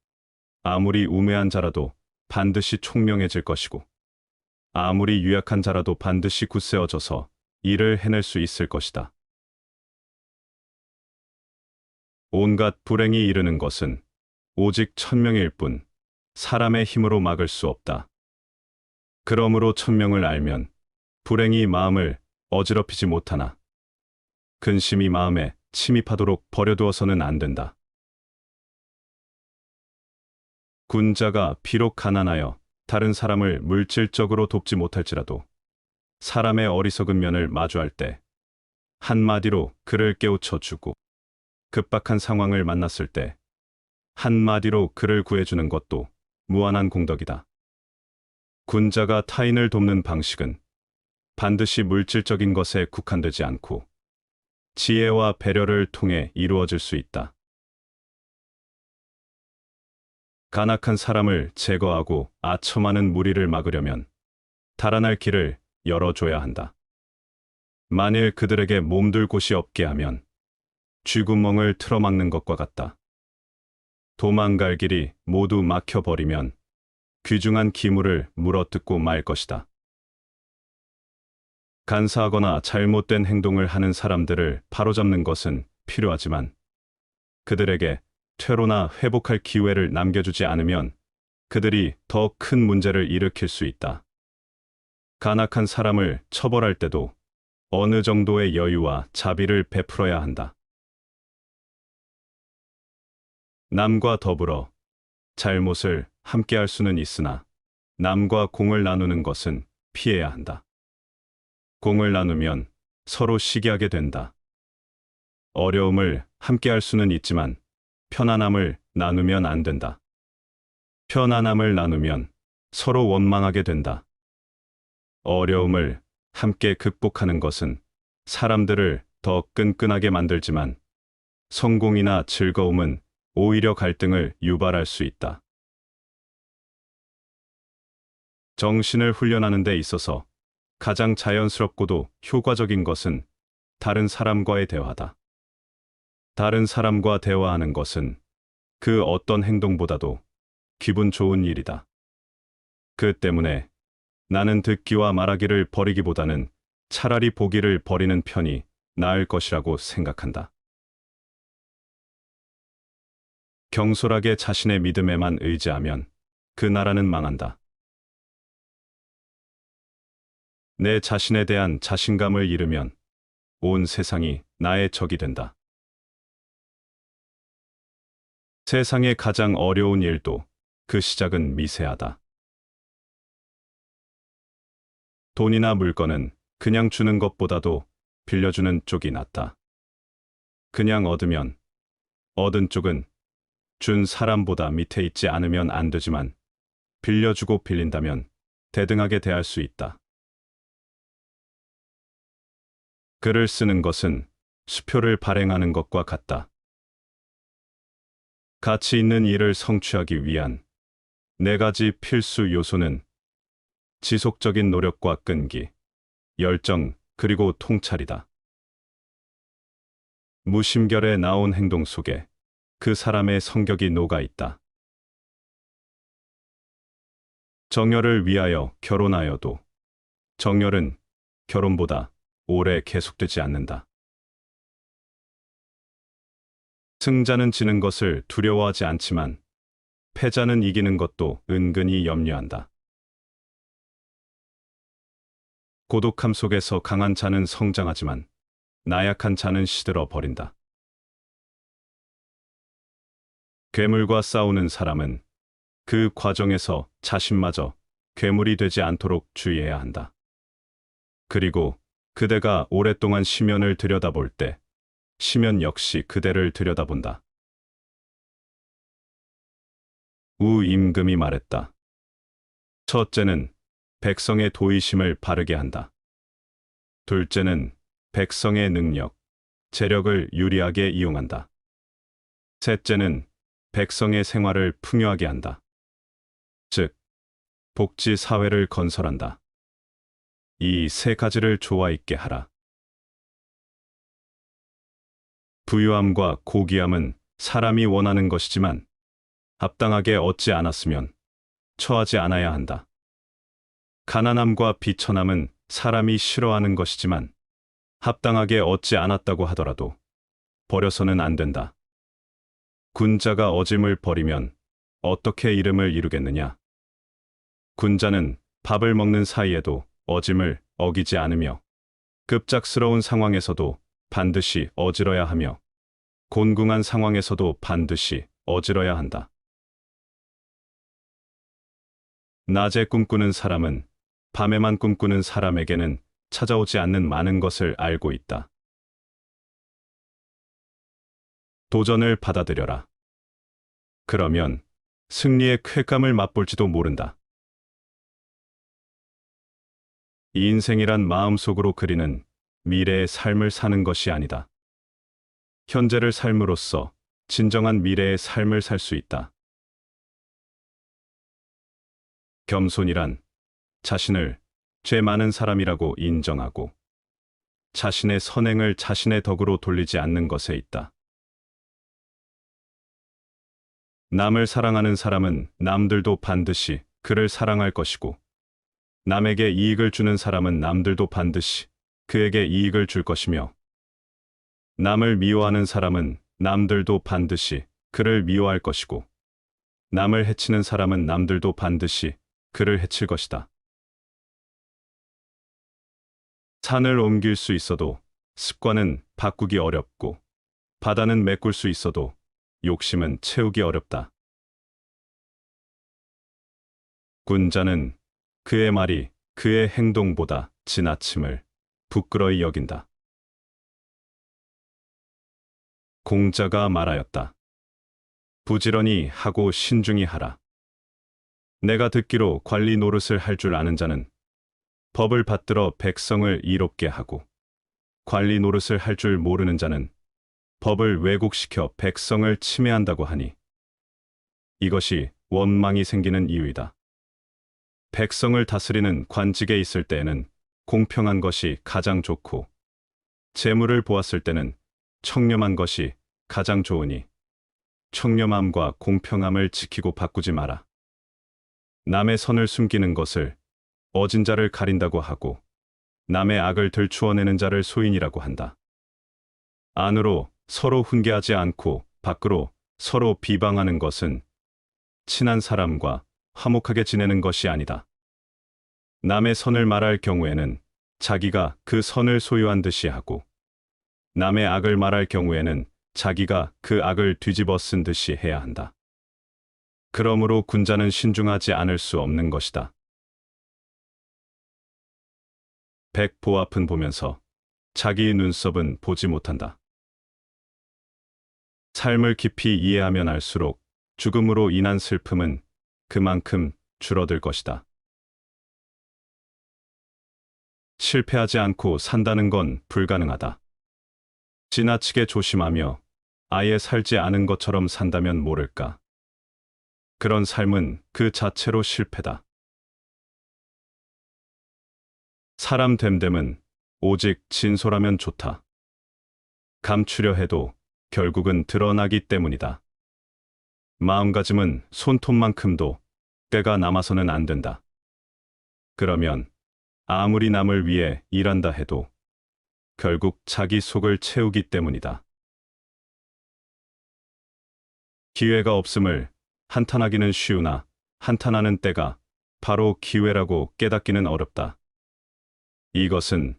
아무리 우매한 자라도 반드시 총명해질 것이고 아무리 유약한 자라도 반드시 굳세어져서 일을 해낼 수 있을 것이다. 온갖 불행이 이르는 것은 오직 천명일 뿐 사람의 힘으로 막을 수 없다. 그러므로 천명을 알면 불행이 마음을 어지럽히지 못하나 근심이 마음에 침입하도록 버려두어서는 안 된다. 군자가 비록 가난하여 다른 사람을 물질적으로 돕지 못할지라도 사람의 어리석은 면을 마주할 때 한마디로 그를 깨우쳐 주고 급박한 상황을 만났을 때 한마디로 그를 구해주는 것도 무한한 공덕이다. 군자가 타인을 돕는 방식은 반드시 물질적인 것에 국한되지 않고 지혜와 배려를 통해 이루어질 수 있다. 간악한 사람을 제거하고 아첨하는 무리를 막으려면 달아날 길을 열어줘야 한다. 만일 그들에게 몸둘 곳이 없게 하면 쥐구멍을 틀어막는 것과 같다. 도망갈 길이 모두 막혀버리면 귀중한 기물을 물어뜯고 말 것이다. 간사하거나 잘못된 행동을 하는 사람들을 바로잡는 것은 필요하지만 그들에게 퇴로나 회복할 기회를 남겨주지 않으면 그들이 더 큰 문제를 일으킬 수 있다. 간악한 사람을 처벌할 때도 어느 정도의 여유와 자비를 베풀어야 한다. 남과 더불어 잘못을 함께할 수는 있으나 남과 공을 나누는 것은 피해야 한다. 공을 나누면 서로 시기하게 된다. 어려움을 함께할 수는 있지만 편안함을 나누면 안 된다. 편안함을 나누면 서로 원망하게 된다. 어려움을 함께 극복하는 것은 사람들을 더 끈끈하게 만들지만 성공이나 즐거움은 오히려 갈등을 유발할 수 있다. 정신을 훈련하는 데 있어서 가장 자연스럽고도 효과적인 것은 다른 사람과의 대화다. 다른 사람과 대화하는 것은 그 어떤 행동보다도 기분 좋은 일이다. 그 때문에 나는 듣기와 말하기를 버리기보다는 차라리 보기를 버리는 편이 나을 것이라고 생각한다. 경솔하게 자신의 믿음에만 의지하면 그 나라는 망한다. 내 자신에 대한 자신감을 잃으면 온 세상이 나의 적이 된다. 세상의 가장 어려운 일도 그 시작은 미세하다. 돈이나 물건은 그냥 주는 것보다도 빌려주는 쪽이 낫다. 그냥 얻으면 얻은 쪽은 준 사람보다 밑에 있지 않으면 안 되지만 빌려주고 빌린다면 대등하게 대할 수 있다. 글을 쓰는 것은 수표를 발행하는 것과 같다. 가치 있는 일을 성취하기 위한 네 가지 필수 요소는 지속적인 노력과 끈기, 열정, 그리고 통찰이다. 무심결에 나온 행동 속에 그 사람의 성격이 녹아 있다. 정열을 위하여 결혼하여도 정열은 결혼보다 오래 계속되지 않는다. 승자는 지는 것을 두려워하지 않지만 패자는 이기는 것도 은근히 염려한다. 고독함 속에서 강한 자는 성장하지만 나약한 자는 시들어 버린다. 괴물과 싸우는 사람은 그 과정에서 자신마저 괴물이 되지 않도록 주의해야 한다. 그리고 그대가 오랫동안 시면을 들여다볼 때 시면 역시 그대를 들여다본다. 우임금이 말했다. 첫째는 백성의 도의심을 바르게 한다. 둘째는 백성의 능력, 재력을 유리하게 이용한다. 셋째는 백성의 생활을 풍요하게 한다. 즉, 복지 사회를 건설한다. 이 세 가지를 조화 있게 하라. 부유함과 고귀함은 사람이 원하는 것이지만 합당하게 얻지 않았으면 처하지 않아야 한다. 가난함과 비천함은 사람이 싫어하는 것이지만 합당하게 얻지 않았다고 하더라도 버려서는 안 된다. 군자가 어짐을 버리면 어떻게 이름을 이루겠느냐? 군자는 밥을 먹는 사이에도 어짐을 어기지 않으며 급작스러운 상황에서도 반드시 어지러야 하며 곤궁한 상황에서도 반드시 어지러야 한다. 낮에 꿈꾸는 사람은 밤에만 꿈꾸는 사람에게는 찾아오지 않는 많은 것을 알고 있다. 도전을 받아들여라. 그러면 승리의 쾌감을 맛볼지도 모른다. 이 인생이란 마음속으로 그리는 미래의 삶을 사는 것이 아니다. 현재를 삶으로써 진정한 미래의 삶을 살 수 있다. 겸손이란 자신을 죄 많은 사람이라고 인정하고 자신의 선행을 자신의 덕으로 돌리지 않는 것에 있다. 남을 사랑하는 사람은 남들도 반드시 그를 사랑할 것이고 남에게 이익을 주는 사람은 남들도 반드시 그에게 이익을 줄 것이며 남을 미워하는 사람은 남들도 반드시 그를 미워할 것이고 남을 해치는 사람은 남들도 반드시 그를 해칠 것이다. 산을 옮길 수 있어도 습관은 바꾸기 어렵고 바다는 메꿀 수 있어도 욕심은 채우기 어렵다. 군자는 그의 말이 그의 행동보다 지나침을 부끄러이 여긴다. 공자가 말하였다. 부지런히 하고 신중히 하라. 내가 듣기로 관리 노릇을 할 줄 아는 자는 법을 받들어 백성을 이롭게 하고 관리 노릇을 할 줄 모르는 자는 법을 왜곡시켜 백성을 침해한다고 하니 이것이 원망이 생기는 이유이다. 백성을 다스리는 관직에 있을 때에는 공평한 것이 가장 좋고 재물을 보았을 때는 청렴한 것이 가장 좋으니 청렴함과 공평함을 지키고 바꾸지 마라. 남의 선을 숨기는 것을 어진 자를 가린다고 하고 남의 악을 들추어내는 자를 소인이라고 한다. 안으로 서로 훈계하지 않고 밖으로 서로 비방하는 것은 친한 사람과 화목하게 지내는 것이 아니다. 남의 선을 말할 경우에는 자기가 그 선을 소유한 듯이 하고, 남의 악을 말할 경우에는 자기가 그 악을 뒤집어 쓴 듯이 해야 한다. 그러므로 군자는 신중하지 않을 수 없는 것이다. 백보 앞은 보면서 자기 눈썹은 보지 못한다. 삶을 깊이 이해하면 알수록 죽음으로 인한 슬픔은 그만큼 줄어들 것이다. 실패하지 않고 산다는 건 불가능하다. 지나치게 조심하며 아예 살지 않은 것처럼 산다면 모를까. 그런 삶은 그 자체로 실패다. 사람 됨됨은 오직 진솔하면 좋다. 감추려 해도 결국은 드러나기 때문이다. 마음가짐은 손톱만큼도 때가 남아서는 안 된다. 그러면 아무리 남을 위해 일한다 해도 결국 자기 속을 채우기 때문이다. 기회가 없음을 한탄하기는 쉬우나 한탄하는 때가 바로 기회라고 깨닫기는 어렵다. 이것은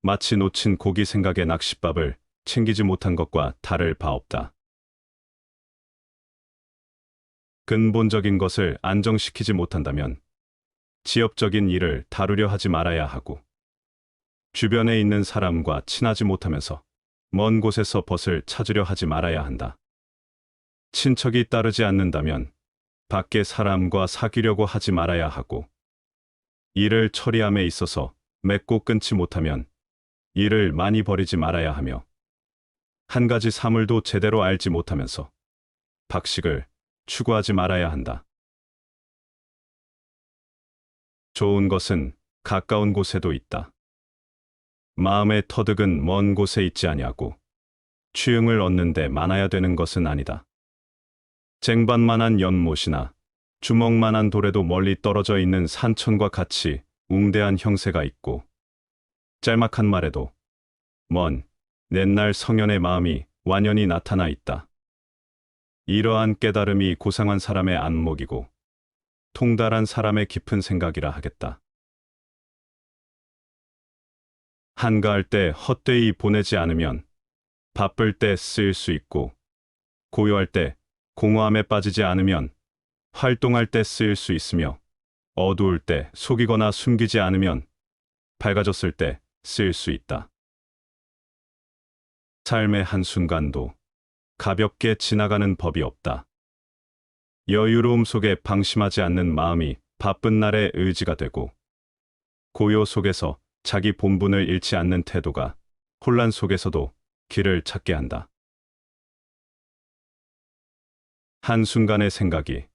마치 놓친 고기 생각에 낚싯밥을 챙기지 못한 것과 다를 바 없다. 근본적인 것을 안정시키지 못한다면 지엽적인 일을 다루려 하지 말아야 하고, 주변에 있는 사람과 친하지 못하면서 먼 곳에서 벗을 찾으려 하지 말아야 한다. 친척이 따르지 않는다면 밖에 사람과 사귀려고 하지 말아야 하고, 일을 처리함에 있어서 맺고 끊지 못하면 일을 많이 버리지 말아야 하며, 한 가지 사물도 제대로 알지 못하면서 박식을 추구하지 말아야 한다. 좋은 것은 가까운 곳에도 있다. 마음의 터득은 먼 곳에 있지 아니하고 취응을 얻는 데 많아야 되는 것은 아니다. 쟁반만한 연못이나 주먹만한 돌에도 멀리 떨어져 있는 산천과 같이 웅대한 형세가 있고, 짤막한 말에도 먼 옛날 성현의 마음이 완연히 나타나 있다. 이러한 깨달음이 고상한 사람의 안목이고 통달한 사람의 깊은 생각이라 하겠다. 한가할 때 헛되이 보내지 않으면 바쁠 때 쓰일 수 있고, 고요할 때 공허함에 빠지지 않으면 활동할 때 쓰일 수 있으며, 어두울 때 속이거나 숨기지 않으면 밝아졌을 때 쓰일 수 있다. 삶의 한순간도 가볍게 지나가는 법이 없다. 여유로움 속에 방심하지 않는 마음이 바쁜 날의 의지가 되고, 고요 속에서 자기 본분을 잃지 않는 태도가 혼란 속에서도 길을 찾게 한다. 한순간의 생각이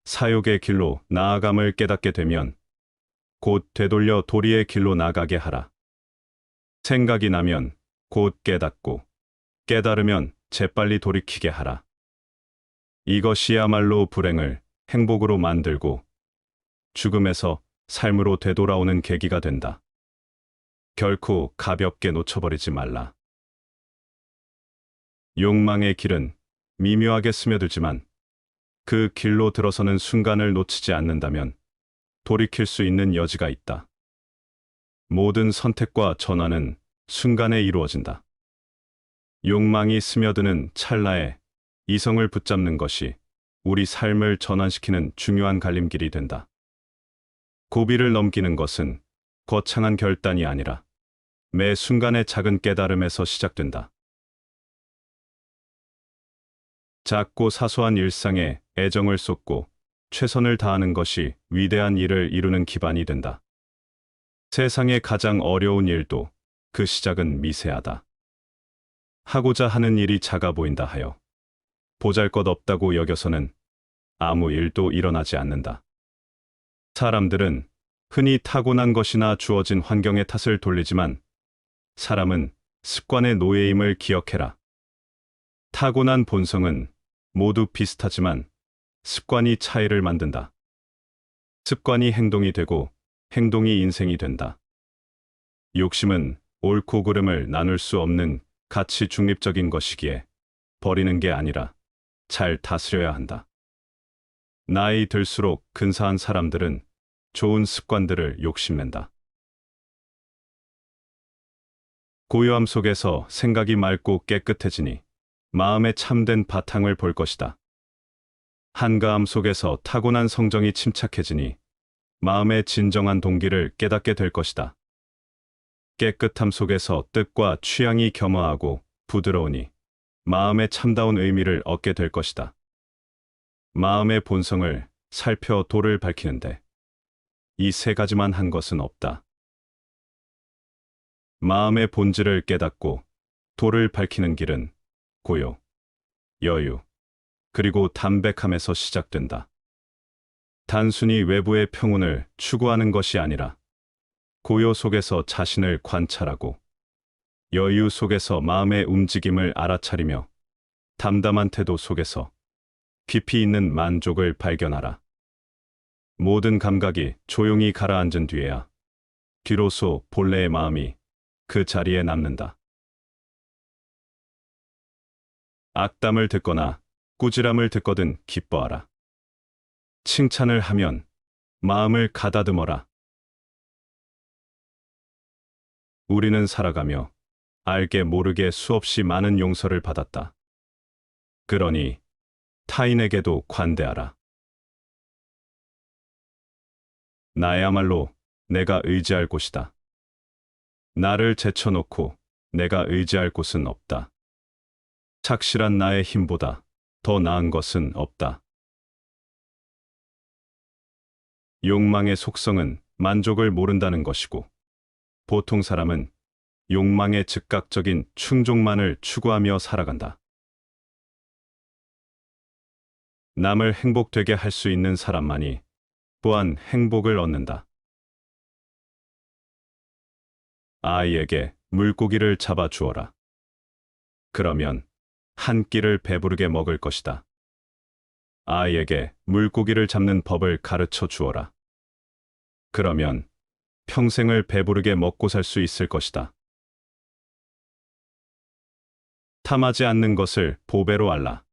사욕의 길로 나아감을 깨닫게 되면 곧 되돌려 도리의 길로 나가게 하라. 생각이 나면 곧 깨닫고, 깨달으면 재빨리 돌이키게 하라. 이것이야말로 불행을 행복으로 만들고 죽음에서 삶으로 되돌아오는 계기가 된다. 결코 가볍게 놓쳐버리지 말라. 욕망의 길은 미묘하게 스며들지만 그 길로 들어서는 순간을 놓치지 않는다면 돌이킬 수 있는 여지가 있다. 모든 선택과 전환은 순간에 이루어진다. 욕망이 스며드는 찰나에 이성을 붙잡는 것이 우리 삶을 전환시키는 중요한 갈림길이 된다. 고비를 넘기는 것은 거창한 결단이 아니라 매 순간의 작은 깨달음에서 시작된다. 작고 사소한 일상에 애정을 쏟고 최선을 다하는 것이 위대한 일을 이루는 기반이 된다. 세상의 가장 어려운 일도 그 시작은 미세하다. 하고자 하는 일이 작아 보인다 하여 보잘것없다고 여겨서는 아무 일도 일어나지 않는다. 사람들은 흔히 타고난 것이나 주어진 환경의 탓을 돌리지만 사람은 습관의 노예임을 기억해라. 타고난 본성은 모두 비슷하지만 습관이 차이를 만든다. 습관이 행동이 되고 행동이 인생이 된다. 욕심은 옳고 그름을 나눌 수 없는 가치 중립적인 것이기에 버리는 게 아니라 잘 다스려야 한다. 나이 들수록 근사한 사람들은 좋은 습관들을 욕심낸다. 고요함 속에서 생각이 맑고 깨끗해지니 마음의 참된 바탕을 볼 것이다. 한가함 속에서 타고난 성정이 침착해지니 마음의 진정한 동기를 깨닫게 될 것이다. 깨끗함 속에서 뜻과 취향이 겸허하고 부드러우니 마음의 참다운 의미를 얻게 될 것이다. 마음의 본성을 살펴 도를 밝히는데 이 세 가지만 한 것은 없다. 마음의 본질을 깨닫고 도를 밝히는 길은 고요, 여유, 그리고 담백함에서 시작된다. 단순히 외부의 평온을 추구하는 것이 아니라 고요 속에서 자신을 관찰하고 여유 속에서 마음의 움직임을 알아차리며 담담한 태도 속에서 깊이 있는 만족을 발견하라. 모든 감각이 조용히 가라앉은 뒤에야 비로소 본래의 마음이 그 자리에 남는다. 악담을 듣거나 꾸지람을 듣거든 기뻐하라. 칭찬을 하면 마음을 가다듬어라. 우리는 살아가며 알게 모르게 수없이 많은 용서를 받았다. 그러니 타인에게도 관대하라. 나야말로 내가 의지할 곳이다. 나를 제쳐놓고 내가 의지할 곳은 없다. 착실한 나의 힘보다 더 나은 것은 없다. 욕망의 속성은 만족을 모른다는 것이고, 보통 사람은 욕망의 즉각적인 충족만을 추구하며 살아간다. 남을 행복되게 할 수 있는 사람만이 또한 행복을 얻는다. 아이에게 물고기를 잡아 주어라. 그러면 한 끼를 배부르게 먹을 것이다. 아이에게 물고기를 잡는 법을 가르쳐 주어라. 그러면 평생을 배부르게 먹고 살 수 있을 것이다. 탐하지 않는 것을 보배로 알라.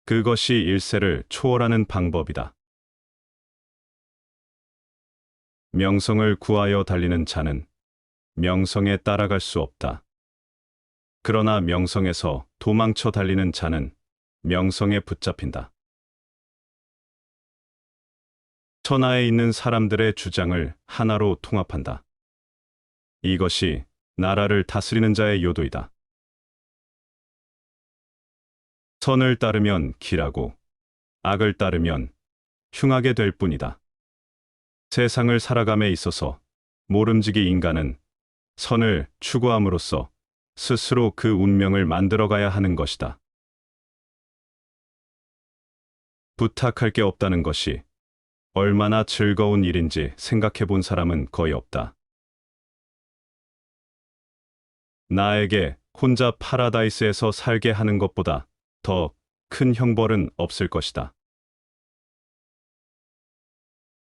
그것이 일세를 초월하는 방법이다. 명성을 구하여 달리는 자는 명성에 따라갈 수 없다. 그러나 명성에서 도망쳐 달리는 자는 명성에 붙잡힌다. 천하에 있는 사람들의 주장을 하나로 통합한다. 이것이 나라를 다스리는 자의 요도이다. 선을 따르면 길하고 악을 따르면 흉하게 될 뿐이다. 세상을 살아감에 있어서 모름지기 인간은 선을 추구함으로써 스스로 그 운명을 만들어가야 하는 것이다. 부탁할 게 없다는 것이 얼마나 즐거운 일인지 생각해 본 사람은 거의 없다. 나에게 혼자 파라다이스에서 살게 하는 것보다 더 큰 형벌은 없을 것이다.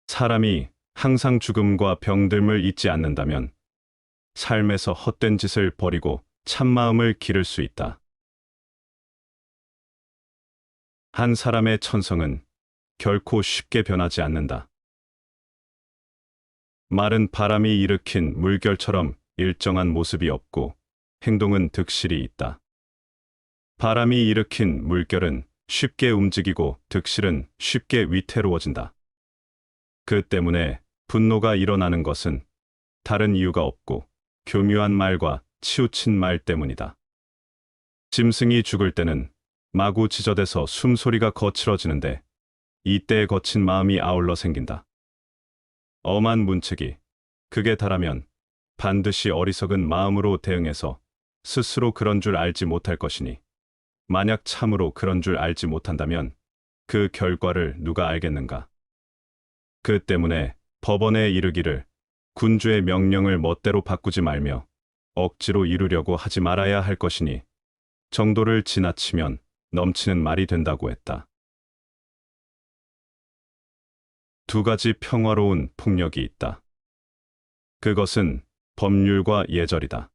사람이 항상 죽음과 병듦을 잊지 않는다면 삶에서 헛된 짓을 버리고 참마음을 기를 수 있다. 한 사람의 천성은 결코 쉽게 변하지 않는다. 마른 바람이 일으킨 물결처럼 일정한 모습이 없고 행동은 득실이 있다. 바람이 일으킨 물결은 쉽게 움직이고 득실은 쉽게 위태로워진다. 그 때문에 분노가 일어나는 것은 다른 이유가 없고 교묘한 말과 치우친 말 때문이다. 짐승이 죽을 때는 마구 지저대서 숨소리가 거칠어지는데 이때에 거친 마음이 아울러 생긴다. 엄한 문책이 극에 달하면 반드시 어리석은 마음으로 대응해서 스스로 그런 줄 알지 못할 것이니 만약 참으로 그런 줄 알지 못한다면 그 결과를 누가 알겠는가? 그 때문에 법원에 이르기를 군주의 명령을 멋대로 바꾸지 말며 억지로 이루려고 하지 말아야 할 것이니 정도를 지나치면 넘치는 말이 된다고 했다. 두 가지 평화로운 폭력이 있다. 그것은 법률과 예절이다.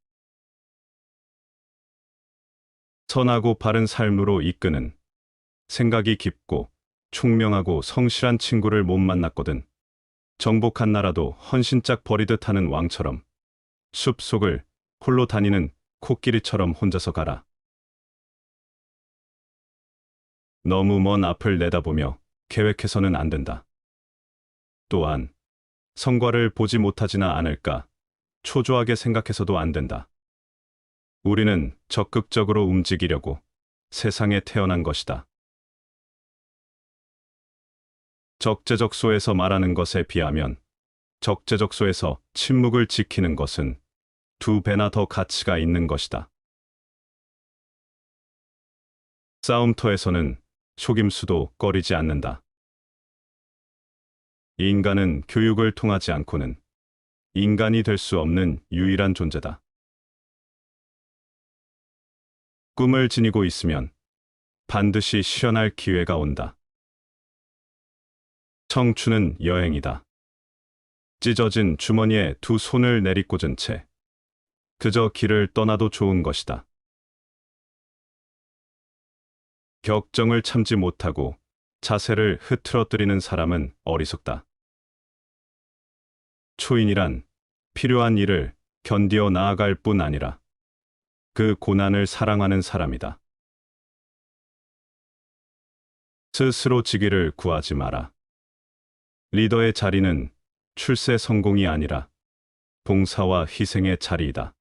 선하고 바른 삶으로 이끄는 생각이 깊고 총명하고 성실한 친구를 못 만났거든. 정복한 나라도 헌신짝 버리듯 하는 왕처럼 숲속을 홀로 다니는 코끼리처럼 혼자서 가라. 너무 먼 앞을 내다보며 계획해서는 안 된다. 또한 성과를 보지 못하지나 않을까 초조하게 생각해서도 안 된다. 우리는 적극적으로 움직이려고 세상에 태어난 것이다. 적재적소에서 말하는 것에 비하면 적재적소에서 침묵을 지키는 것은 2배나 더 가치가 있는 것이다. 싸움터에서는 속임수도 꺼리지 않는다. 인간은 교육을 통하지 않고는 인간이 될 수 없는 유일한 존재다. 꿈을 지니고 있으면 반드시 실현할 기회가 온다. 청춘은 여행이다. 찢어진 주머니에 2 손을 내리꽂은 채 그저 길을 떠나도 좋은 것이다. 격정을 참지 못하고 자세를 흐트러뜨리는 사람은 어리석다. 초인이란 필요한 일을 견디어 나아갈 뿐 아니라 그 고난을 사랑하는 사람이다. 스스로 지기를 구하지 마라. 리더의 자리는 출세 성공이 아니라 봉사와 희생의 자리이다.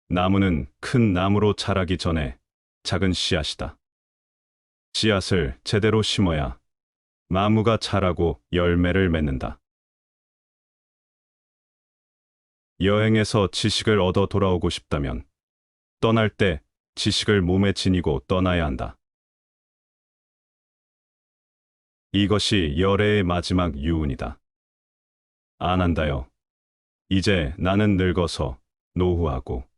나무는 큰 나무로 자라기 전에 작은 씨앗이다. 씨앗을 제대로 심어야 나무가 자라고 열매를 맺는다. 여행에서 지식을 얻어 돌아오고 싶다면 떠날 때 지식을 몸에 지니고 떠나야 한다. 이것이 열애의 마지막 유운이다. 안 한다요. 이제 나는 늙어서 노후하고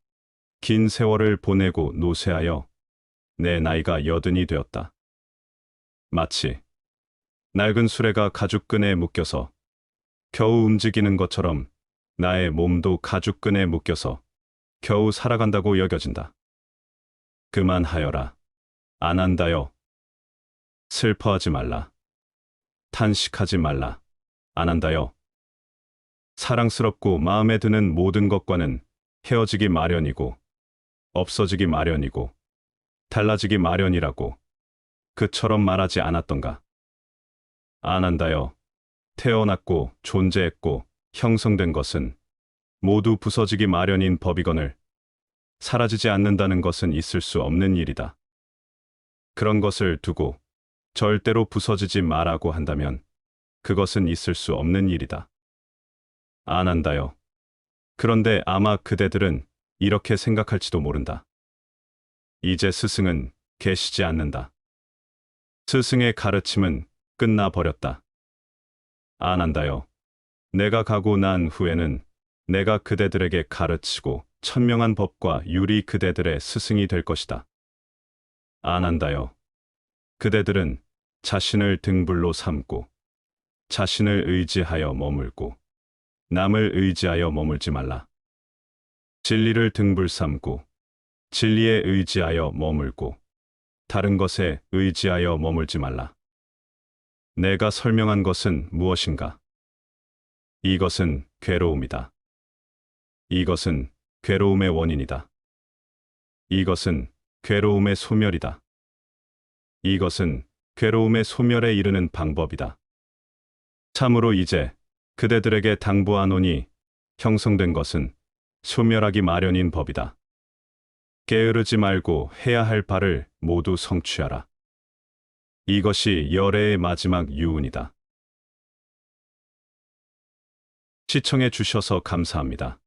긴 세월을 보내고 노쇠하여 내 나이가 80이 되었다. 마치 낡은 수레가 가죽끈에 묶여서 겨우 움직이는 것처럼 나의 몸도 가죽끈에 묶여서 겨우 살아간다고 여겨진다. 그만하여라. 안 한다요. 슬퍼하지 말라. 탄식하지 말라. 안 한다요. 사랑스럽고 마음에 드는 모든 것과는 헤어지기 마련이고 없어지기 마련이고 달라지기 마련이라고 그처럼 말하지 않았던가. 안 한다요. 태어났고 존재했고 형성된 것은 모두 부서지기 마련인 법이거늘 사라지지 않는다는 것은 있을 수 없는 일이다. 그런 것을 두고 절대로 부서지지 마라고 한다면 그것은 있을 수 없는 일이다. 안 한다요. 그런데 아마 그대들은 이렇게 생각할지도 모른다. 이제 스승은 계시지 않는다. 스승의 가르침은 끝나버렸다. 안 한다요. 내가 가고 난 후에는 내가 그대들에게 가르치고 천명한 법과 율이 그대들의 스승이 될 것이다. 안 한다요. 그대들은 자신을 등불로 삼고 자신을 의지하여 머물고 남을 의지하여 머물지 말라. 진리를 등불 삼고 진리에 의지하여 머물고 다른 것에 의지하여 머물지 말라. 내가 설명한 것은 무엇인가? 이것은 괴로움이다. 이것은 괴로움의 원인이다. 이것은 괴로움의 소멸이다. 이것은 괴로움의 소멸에 이르는 방법이다. 참으로 이제 그대들에게 당부하노니 형성된 것은 소멸하기 마련인 법이다. 게으르지 말고 해야 할 바를 모두 성취하라. 이것이 열애의 마지막 유운이다. 시청해 주셔서 감사합니다.